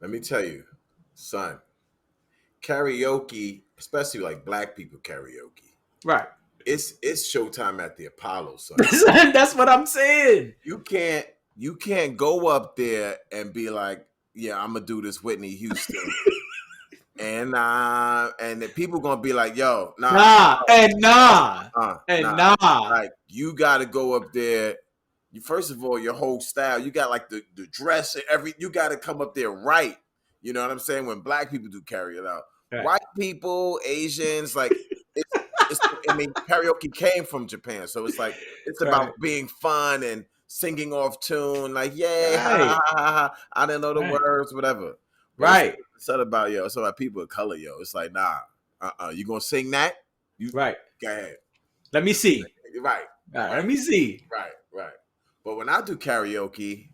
Let me tell you, son, karaoke, especially like black people karaoke.
Right.
It's showtime at the Apollo, son.
That's what I'm saying.
You can't go up there and be like, yeah, I'm gonna do this Whitney Houston. and the people gonna be like, yo, nah. Like, you gotta go up there. First of all, your whole style, you got like the dress and you gotta come up there right. You know what I'm saying? When black people do carry it out. Right. White people, Asians, like karaoke came from Japan. So it's like, it's about being fun and singing off tune, like, yay, ha, ha, ha, I didn't know the words, whatever.
Right.
It's not about, it's about people of color, It's like, nah, you gonna sing that?
Right.
Go ahead.
Let me see.
Right.
All right. Let me see.
Right. But when I do karaoke,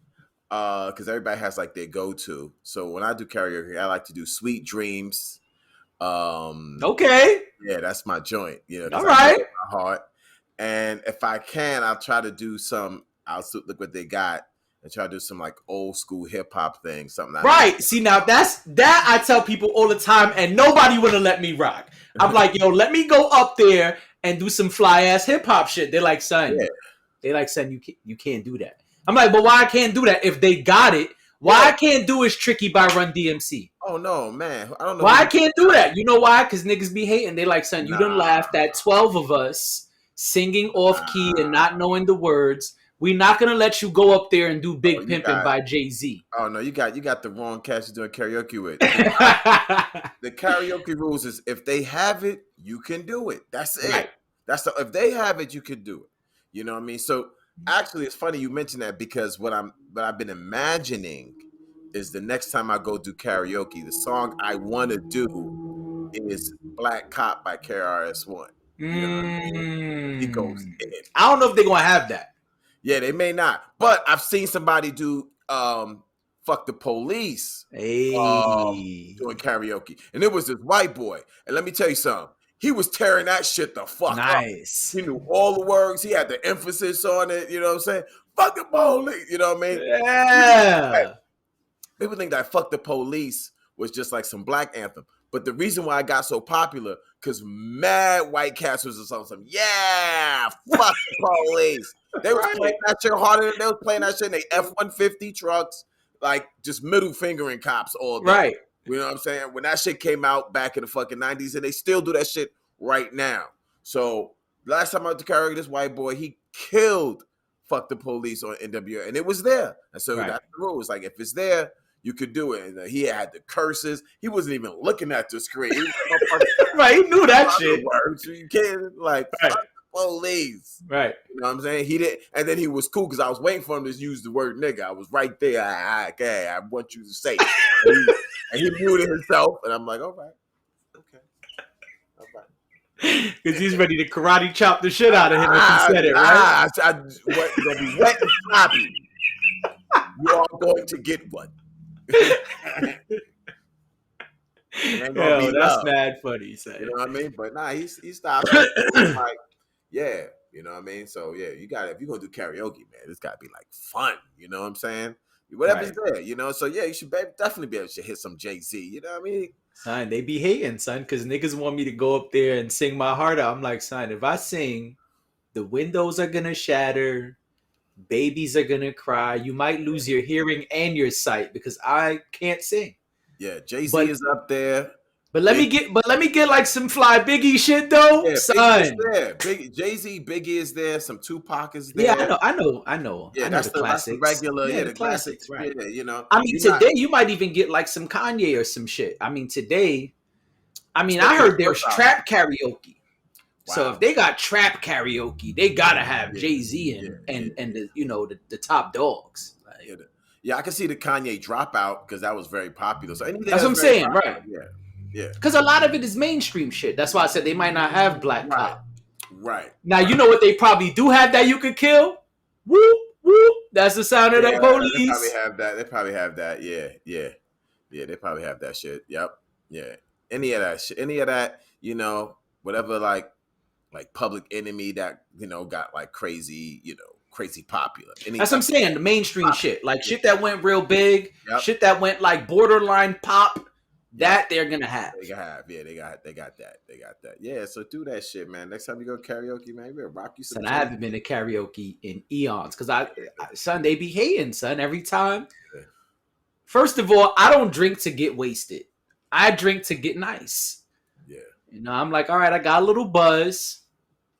because everybody has like their go-to. So when I do karaoke, I like to do Sweet Dreams.
Okay.
Yeah, that's my joint.
All right.
My heart. And if I can, I'll try to do I'll look what they got and try to do some like old school hip hop thing, something like
that. Right. See, now that I tell people all the time, and nobody would have let me rock. I'm like, yo, let me go up there and do some fly ass hip hop shit. They're like, son, you can't do that. I'm like, but why I can't do that? If they got it, Why I can't do is Tricky by Run DMC.
Oh no, man. I don't know.
Why I can't do that? You know why? Because niggas be hating. They like, son, you done laughed at 12 of us singing off key and not knowing the words. We not gonna let you go up there and do Big Pimpin' by Jay-Z.
Oh no, you got the wrong cats you're doing karaoke with. The karaoke rules is if they have it, you can do it. That's it.
Right.
If they have it, you can do it. You know what I mean? So actually, it's funny you mentioned that because what I've been imagining is the next time I go do karaoke, the song I want to do is Black Cop by KRS-One. You know what I mean? He goes in.
I don't know if they're gonna have that.
Yeah, they may not. But I've seen somebody do Fuck the Police doing karaoke. And it was this white boy. And let me tell you something. He was tearing that shit the fuck up. He knew all the words. He had the emphasis on it. You know what I'm saying? Fuck the police. You know what I mean?
Yeah.
People think that Fuck the Police was just like some black anthem. But the reason why I got so popular, because mad white cats was something. Yeah, fuck the police. They was playing that shit harder than they was playing that shit in they F-150 trucks, like just middle fingering cops all day.
Right.
You know what I'm saying? When that shit came out back in the fucking 90s, and they still do that shit right now. So last time I went to karaoke, this white boy, he killed Fuck the Police on NWA, and it was there. And so that's the rule. It's like if it's there, you could do it. And he had the curses. He wasn't even looking at the screen.
Right, he knew that shit.
Words. So you can't fuck police.
Right.
You know what I'm saying? He did, and then he was cool because I was waiting for him to use the word nigga. I was right there. I want you to say it. And he muted himself, and I'm like, all right. Okay. All right.
Because he's ready to karate chop the shit out of him if he said it, right?
Gonna be wet and sloppy. You are going to get one.
Yo, that's mad funny. Say.
You know what I mean? But nah, he stopped. Like, yeah, you know what I mean? So yeah, you got if you're gonna do karaoke, man, it's gotta be like fun. You know what I'm saying? Whatever's there, you know. So yeah, you should definitely be able to hit some Jay-Z. You know what I mean?
Son, they be hating, son, because niggas want me to go up there and sing my heart out. I'm like, son, if I sing, the windows are gonna shatter, babies are gonna cry. You might lose your hearing and your sight because I can't sing.
Yeah, Jay-Z is up there.
But let me get like some fly Biggie shit though,
yeah,
son.
There. Jay-Z, Biggie is there. Some Tupac is there.
Yeah, I know.
Yeah,
that's the classics.
Regular.
Yeah,
the classics. Right. Yeah, you know.
I mean, today you might even get like some Kanye or some shit. I mean, today. I mean, I heard there's trap karaoke. Wow. So if they got trap karaoke, they gotta have Jay-Z and the top dogs. Like,
yeah, I can see the Kanye Dropout because that was very popular. So anything
that's what I'm saying,
popular,
right?
Yeah.
Because a lot of it is mainstream shit. That's why I said they might not have Black Cop.
Right.
Now you know what they probably do have that you could kill. Whoop whoop. That's the sound of the police.
They probably have that. Yeah. They probably have that shit. Yep. Yeah. Any of that shit. Any of that. You know, whatever. Like Public Enemy that got like crazy. Crazy popular.
That's what I'm saying. The mainstream shit, like shit that went real big, shit that went like borderline pop. That they're gonna have.
They got that. Yeah, so do that shit, man. Next time you go karaoke, man, you better rock you some.
Son, I haven't been to karaoke in eons because son, they be hating, son, every time. Yeah. First of all, I don't drink to get wasted. I drink to get nice. Yeah. I'm like, all right, I got a little buzz.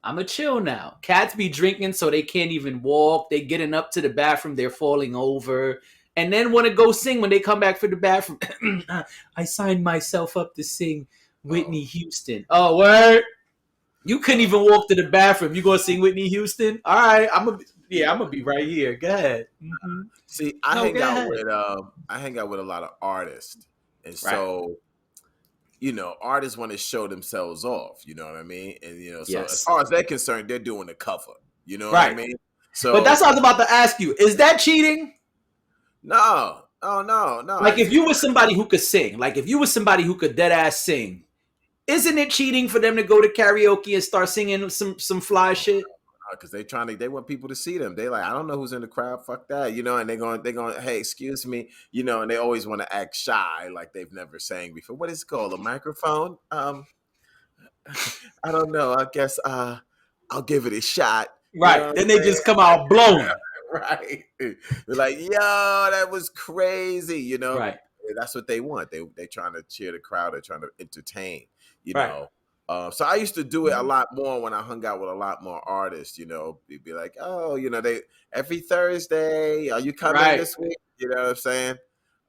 I'ma chill now. Cats be drinking so they can't even walk. They getting up to the bathroom, they're falling over. And then want to go sing when they come back for the bathroom. I signed myself up to sing Whitney Houston. Oh, word? You couldn't even walk to the bathroom. You gonna sing Whitney Houston? All right, I'm gonna be right here. Go ahead. Mm-hmm.
See, I hang out with a lot of artists, and so artists want to show themselves off. You know what I mean? And so as far as they're concerned, they're doing the cover. You know what I mean? So,
but that's what I was about to ask you. Is that cheating?
No. Oh, no.
Like if you were somebody who could sing, like if you were somebody who could dead ass sing, isn't it cheating for them to go to karaoke and start singing some fly shit?
Because they want people to see them. They like, I don't know who's in the crowd. Fuck that, and they're going. Hey, excuse me, and they always want to act shy, like they've never sang before. What is it called? A microphone? I don't know. I guess I'll give it a shot.
Right. Then they just come out blown.
Right. They're like, yo, that was crazy.
Right.
That's what they want. They trying to cheer the crowd. They're trying to entertain. You
Right.
know. So I used to do it a lot more when I hung out with a lot more artists. They'd be like, oh, they every Thursday, are you coming
Right.
this week? You know what I'm saying?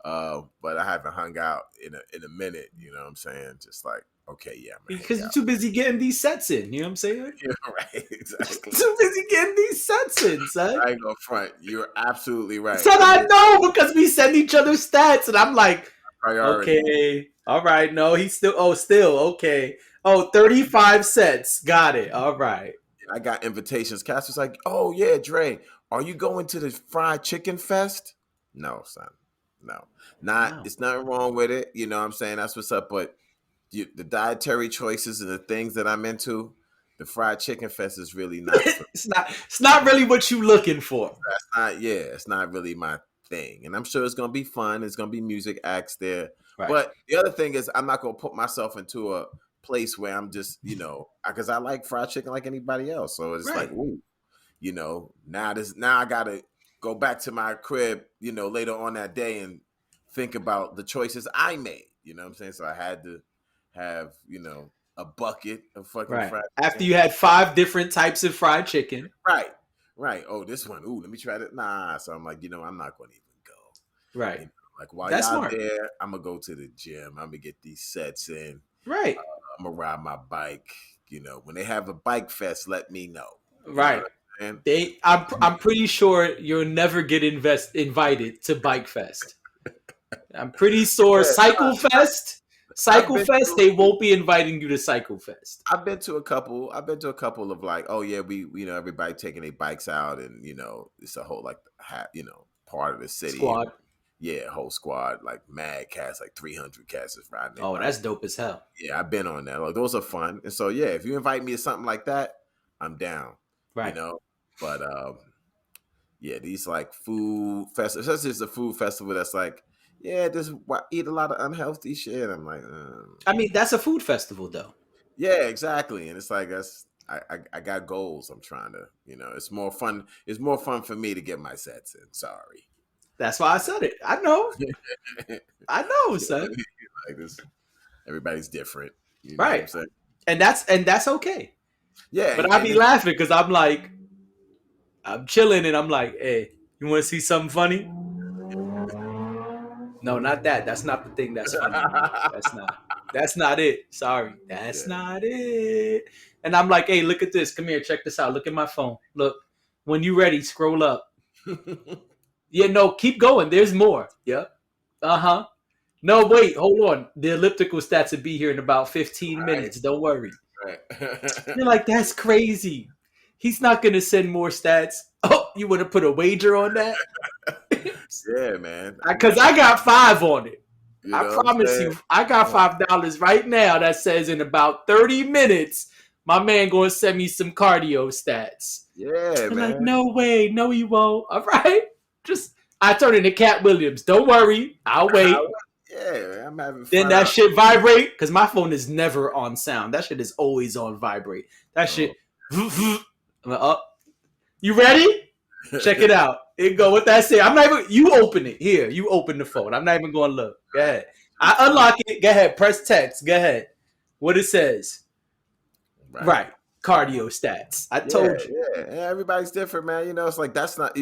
But I haven't hung out in a minute. You know what I'm saying? Just like, okay, yeah, man.
Because you're too busy getting these sets in. You know what I'm saying?
You're right, exactly.
Too busy getting these sets in, son.
I ain't gonna front. You're absolutely right.
Son, I know because we send each other stats, and I'm like,
Priority.
okay, all right. No, he's still. Okay. Oh, 35 sets. Got it. All right.
I got invitations. Cass was like, oh yeah, Dre, are you going to the fried chicken fest? No, son. No. It's nothing wrong with it. You know what I'm saying? That's what's up. But the dietary choices and the things that I'm into, the fried chicken fest is really not.
It's not really what you looking for.
It's not really my thing. And I'm sure it's gonna be fun. It's gonna be music acts there.
Right.
But the other thing is I'm not gonna put myself into a place where I'm just, because I like fried chicken like anybody else. So it's like, ooh, now I gotta go back to my crib, later on that day and think about the choices I made. You know what I'm saying? So I had to have, a bucket of fucking fried chicken.
After you had 5 different types of fried chicken.
Right. Oh, this one. Ooh, let me try that. Nah. So I'm like, I'm not gonna even go.
Right.
Like while
That's
y'all
smart.
there, I'm gonna go to the gym. I'm gonna get these sets in.
Right.
I'm gonna ride my bike. When they have a bike fest, let me know.
Right. I'm pretty sure you'll never get invited to Bike Fest. I'm pretty sure Cycle Fest, they won't be inviting you to Cycle Fest.
I've been to a couple of like, oh yeah, we everybody taking their bikes out, and it's a whole like part of the city.
Squad.
Yeah, whole squad, like mad cats, like 300 cats is riding.
Oh, that's dope as hell.
Yeah, I've been on that. Like those are fun. And so yeah, if you invite me to something like that, I'm down.
Right.
But yeah, these like food festivals, especially it's a food festival that's like, yeah, just eat a lot of unhealthy shit. I'm like,
I mean, that's a food festival though.
Yeah, exactly. And it's like I got goals I'm trying to, it's more fun. It's more fun for me to get my sets in. Sorry.
That's why I said it. I know. I know, son.
Like this, everybody's different. You know
right.
What I'm saying?
And that's okay.
Yeah.
But I be laughing because I'm like, I'm chilling and I'm like, hey, you want to see something funny? No, not that. That's not the thing that's funny. That's not it. Sorry. That's not it. And I'm like, hey, look at this. Come here. Check this out. Look at my phone. Look. When you ready, scroll up. Yeah, no, keep going. There's more. Yep. Uh-huh. No, wait, hold on. The elliptical stats will be here in about 15 minutes. Don't worry.
Right.
You're like, that's crazy. He's not going to send more stats. Oh, you want to put a wager on that?
Yeah, man.
Because I got 5 on it. I promise you, I got $5 right now that says in about 30 minutes, my man going to send me some cardio stats.
Yeah,
I'm
man.
like, no way. No, he won't. All right. I turn into Cat Williams. Don't worry. I'll wait.
Yeah, I'm having fun.
Then that shit vibrate because my phone is never on sound. That shit is always on vibrate. That shit. I'm like, oh, you ready? Check it out. It go. What that say? I'm not even. You open it here. You open the phone. I'm not even going to look. Go ahead. I unlock it. Go ahead. Press text. Go ahead. What it says. Right. Cardio stats. I told you.
Yeah. Everybody's different, man. It's like that's not.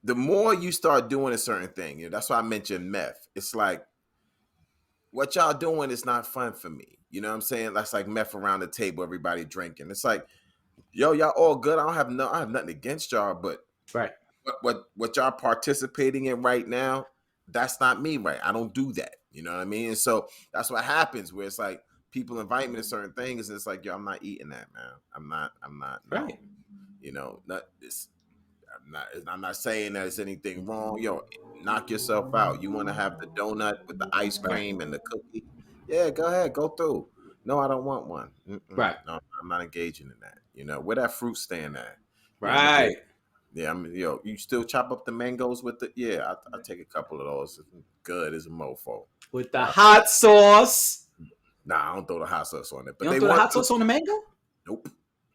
The more you start doing a certain thing, that's why I mentioned meth. It's like what y'all doing is not fun for me. You know what I'm saying? That's like meth around the table, everybody drinking. It's like, yo, y'all all good. I have nothing against y'all, but
right.
What y'all participating in right now, that's not me, right? I don't do that. You know what I mean? And so that's what happens where it's like people invite me to certain things and it's like, yo, I'm not eating that, man. I'm not
right.
No. Not this. I'm not saying that it's anything wrong. Yo, knock yourself out. You want to have the donut with the ice cream and the cookie? Yeah, go ahead, go through. No, I don't want one.
Right.
No, I'm not engaging in that. Where that fruit stand at?
Right.
Yeah, you still chop up the mangoes with the. Yeah, I take a couple of those. Good as a mofo.
With the hot sauce.
Nah, I don't throw the hot sauce on it. But
you don't throw the hot sauce on the mango?
Nope.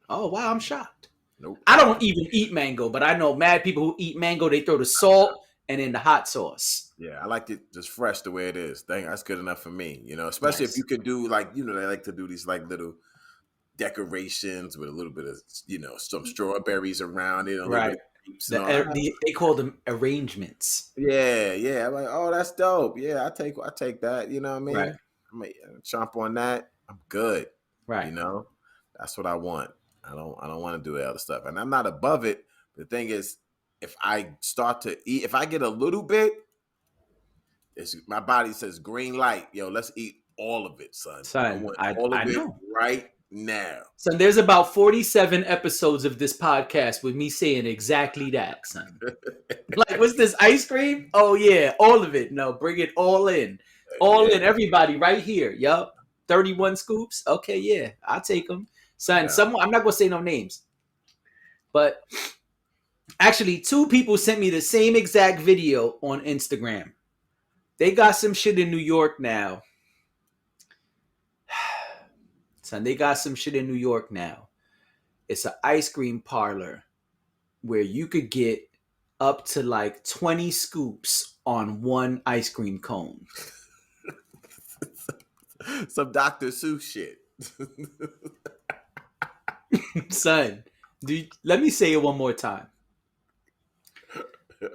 Oh wow, I'm shocked.
Nope.
I don't even eat mango, but I know mad people who eat mango. They throw the salt and then the hot sauce.
Yeah, I like it just fresh the way it is. That's good enough for me. Especially if
Nice.
you could do like they like to do these like little decorations with a little bit of some strawberries around it, a little bit
Right.
of grapes and all that.
They call them arrangements.
Yeah. I'm like, oh, that's dope. Yeah, I take that. You know what I mean?
Right.
I might chomp on that. I'm good.
Right.
You know, that's what I want. I don't want to do the other stuff, and I'm not above it. The thing is, if I start to eat, if I get a little bit, my body says green light. Yo, let's eat all of it, son. I
Son,
want
I
all of it
know.
right now.
Son, there's about 47 episodes of this podcast with me saying exactly that, son. Like, what's this ice cream? Oh yeah, all of it. No, bring it all in. All in, everybody right here. Yup. 31 scoops. Okay, yeah, I'll take them. Son, someone, I'm not gonna say no names. But actually, 2 people sent me the same exact video on Instagram. They got some shit in New York now. Son, they got some shit in New York now. It's an ice cream parlor where you could get up to like 20 scoops on one ice cream cone.
Some Dr. Seuss shit.
Son, let me say it one more time.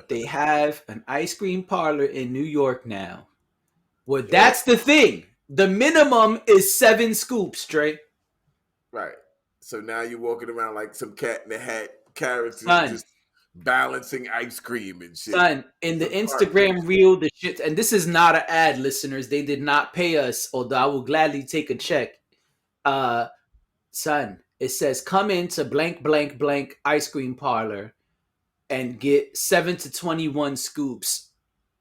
They have an ice cream parlor in New York now. Well, that's the thing. The minimum is 7 scoops, Dre.
Right. So now you're walking around like some cat in the hat character,
Son.
just balancing ice cream and shit.
Son, in the Instagram reel, the shit, and this is not an ad, listeners. They did not pay us, although I will gladly take a check. Son, it says come into blank, blank, blank ice cream parlor and get 7 to 21 scoops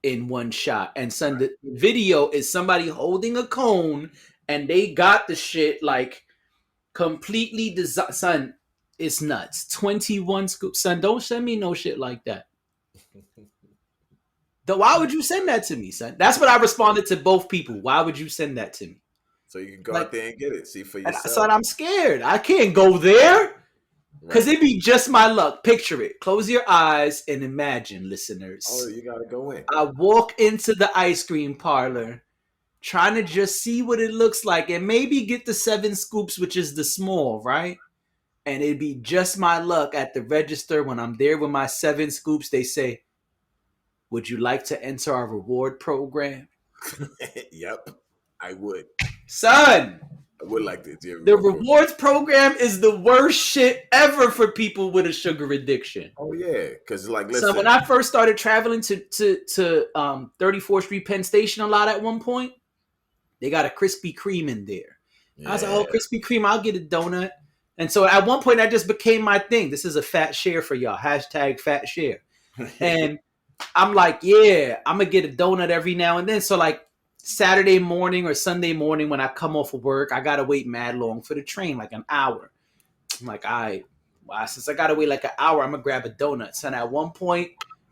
in one shot. And son, the video is somebody holding a cone and they got the shit like completely designed. Son, it's nuts. 21 scoops. Son, don't send me no shit like that. Why would you send that to me, son? That's what I responded to both people. Why would you send that to me?
So you can go out there and get it. See for yourself.
Son, I'm scared. I can't go there. Because it'd be just my luck. Picture it. Close your eyes and imagine, listeners.
Oh, you got to go in.
I walk into the ice cream parlor trying to just see what it looks like and maybe get the 7 scoops, which is the small, right? And it'd be just my luck at the register when I'm there with my 7 scoops. They say, would you like to enter our reward program?
Yep, I would.
Son!
I would like to.
The rewards program is the worst shit ever for people with a sugar addiction.
Oh yeah, because like listen.
So when I first started traveling to 34th Street Penn Station a lot at one point, they got a Krispy Kreme in there. Yeah. I was like, oh, Krispy Kreme, I'll get a donut. And so at one point that just became my thing. This is a fat share for y'all. # fat share. And I'm like, yeah, I'm gonna get a donut every now and then. So like Saturday morning or Sunday morning when I come off of work, I gotta wait mad long for the train, like an hour. I'm like, all right, well, since I gotta wait like an hour, I'm gonna grab a donut. And at one point,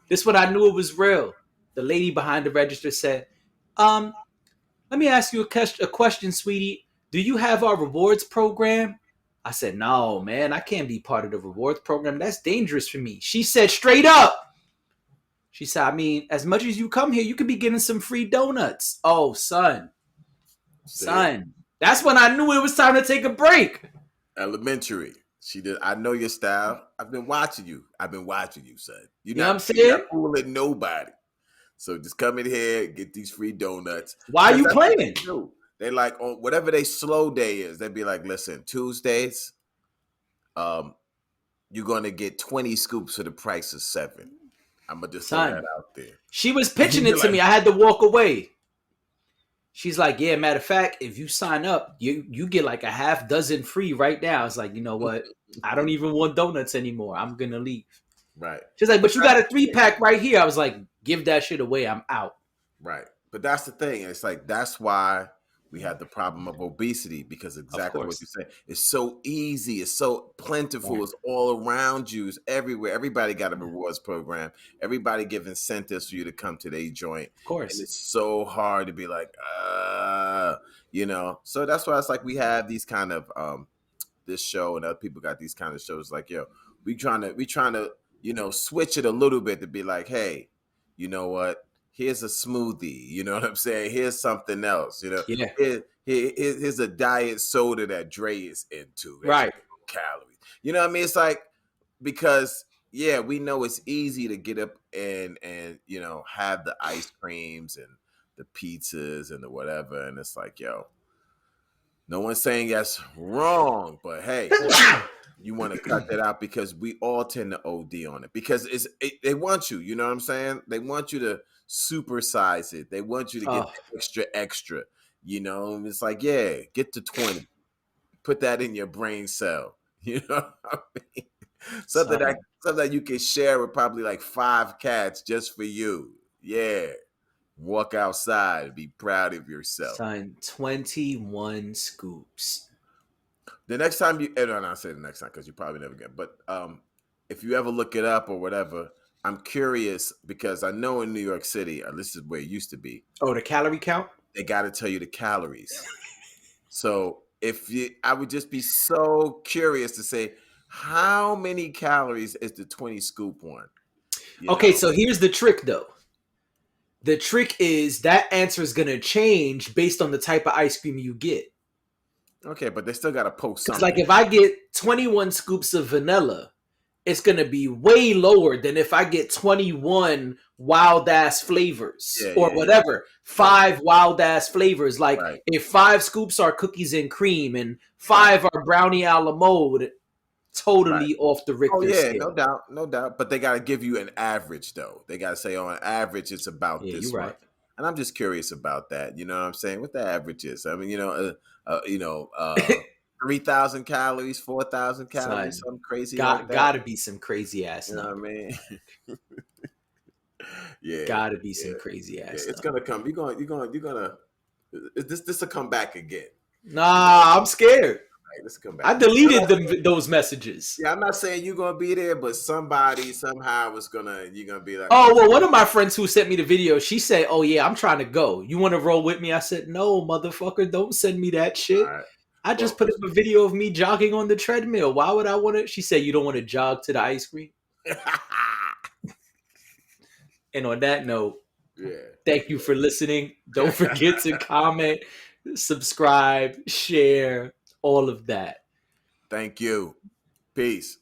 this is when I knew it was real. The lady behind the register said, let me ask you a question, sweetie. Do you have our rewards program? I said, no, man, I can't be part of the rewards program. That's dangerous for me. She said straight up. She said, I mean, as much as you come here, you could be getting some free donuts. Oh, son. Son. That's when I knew it was time to take a break.
Elementary. She did. I know your style. I've been watching you, son.
You know what I'm saying?
You're not fooling nobody. So just come in here, get these free donuts.
Why are you playing?
They like on whatever they slow day is. They'd be like, listen, Tuesdays, you're gonna get 20 scoops for the price of 7. I'm gonna just throw that out there. She was pitching it to me. I had to walk away. She's like, yeah, matter of fact, if you sign up, you get like a half dozen free right now. I was like, you know what? I don't even want donuts anymore. I'm gonna leave. Right.
She's like, but you got a 3-pack right here. I was like, give that shit away. I'm out.
Right. But that's the thing. It's like that's why we have the problem of obesity, because exactly what you say. It's so easy. It's so plentiful. Yeah. It's all around you. It's everywhere. Everybody got a rewards program. Everybody give incentives for you to come to their joint.
Of course.
And it's so hard to be like, So that's why it's like we have these kind of this show, and other people got these kind of shows like, yo, we trying to switch it a little bit to be like, hey, you know what? Here's a smoothie. You know what I'm saying? Here's something else.
Yeah.
Here's a diet soda that Dre is into.
Right.
Calories. You know what I mean? It's like, because yeah, we know it's easy to get up and have the ice creams and the pizzas and the whatever, and it's like, yo, no one's saying that's wrong, but hey, you want to cut that out, because we all tend to OD on it, because they want you. You know what I'm saying? They want you to supersize it. They want you to get extra. And it's like, yeah, get to 20. Put that in your brain cell. You know what I mean? Something that you can share with probably like 5 cats just for you. Yeah. Walk outside and be proud of yourself.
Son, 21 scoops.
The next time I'll say the next time because you probably never get. But if you ever look it up or whatever, I'm curious because I know in New York City, or this is where it used to be.
Oh, the calorie count?
They got to tell you the calories. So I would just be so curious to say, how many calories is the 20 scoop one?
Okay, so here's the trick though. The trick is that answer is going to change based on the type of ice cream you get.
Okay, but they still got to post something.
It's like if I get 21 scoops of vanilla, it's going to be way lower than if I get 21 wild ass flavors or whatever. 5 wild ass flavors. Like if 5 scoops are cookies and cream and 5 are brownie a la mode, totally off the Richter scale.
no doubt. But they got to give you an average though. They got to say on average it's about this much. Right. And I'm just curious about that. You know what I'm saying? What the average is? I mean, 3,000 calories, 4,000 calories, something crazy.
Gotta be some crazy ass
number. You know what I mean?
Gotta be some crazy ass.
It's gonna come. You're gonna. This will come back again.
Nah, I'm scared.
Let's come back.
I deleted those messages.
Yeah, I'm not saying you're gonna be there, but somebody somehow you're gonna be like.
Oh well, one of my friends who sent me the video, she said, "Oh yeah, I'm trying to go. You want to roll with me?" I said, "No, motherfucker, don't send me that shit." Right. I just put up a video of me jogging on the treadmill. Why would I want to? She said, "You don't want to jog to the ice cream." And on that note, thank you for listening. Don't forget to comment, subscribe, share. All of that.
Thank you. Peace.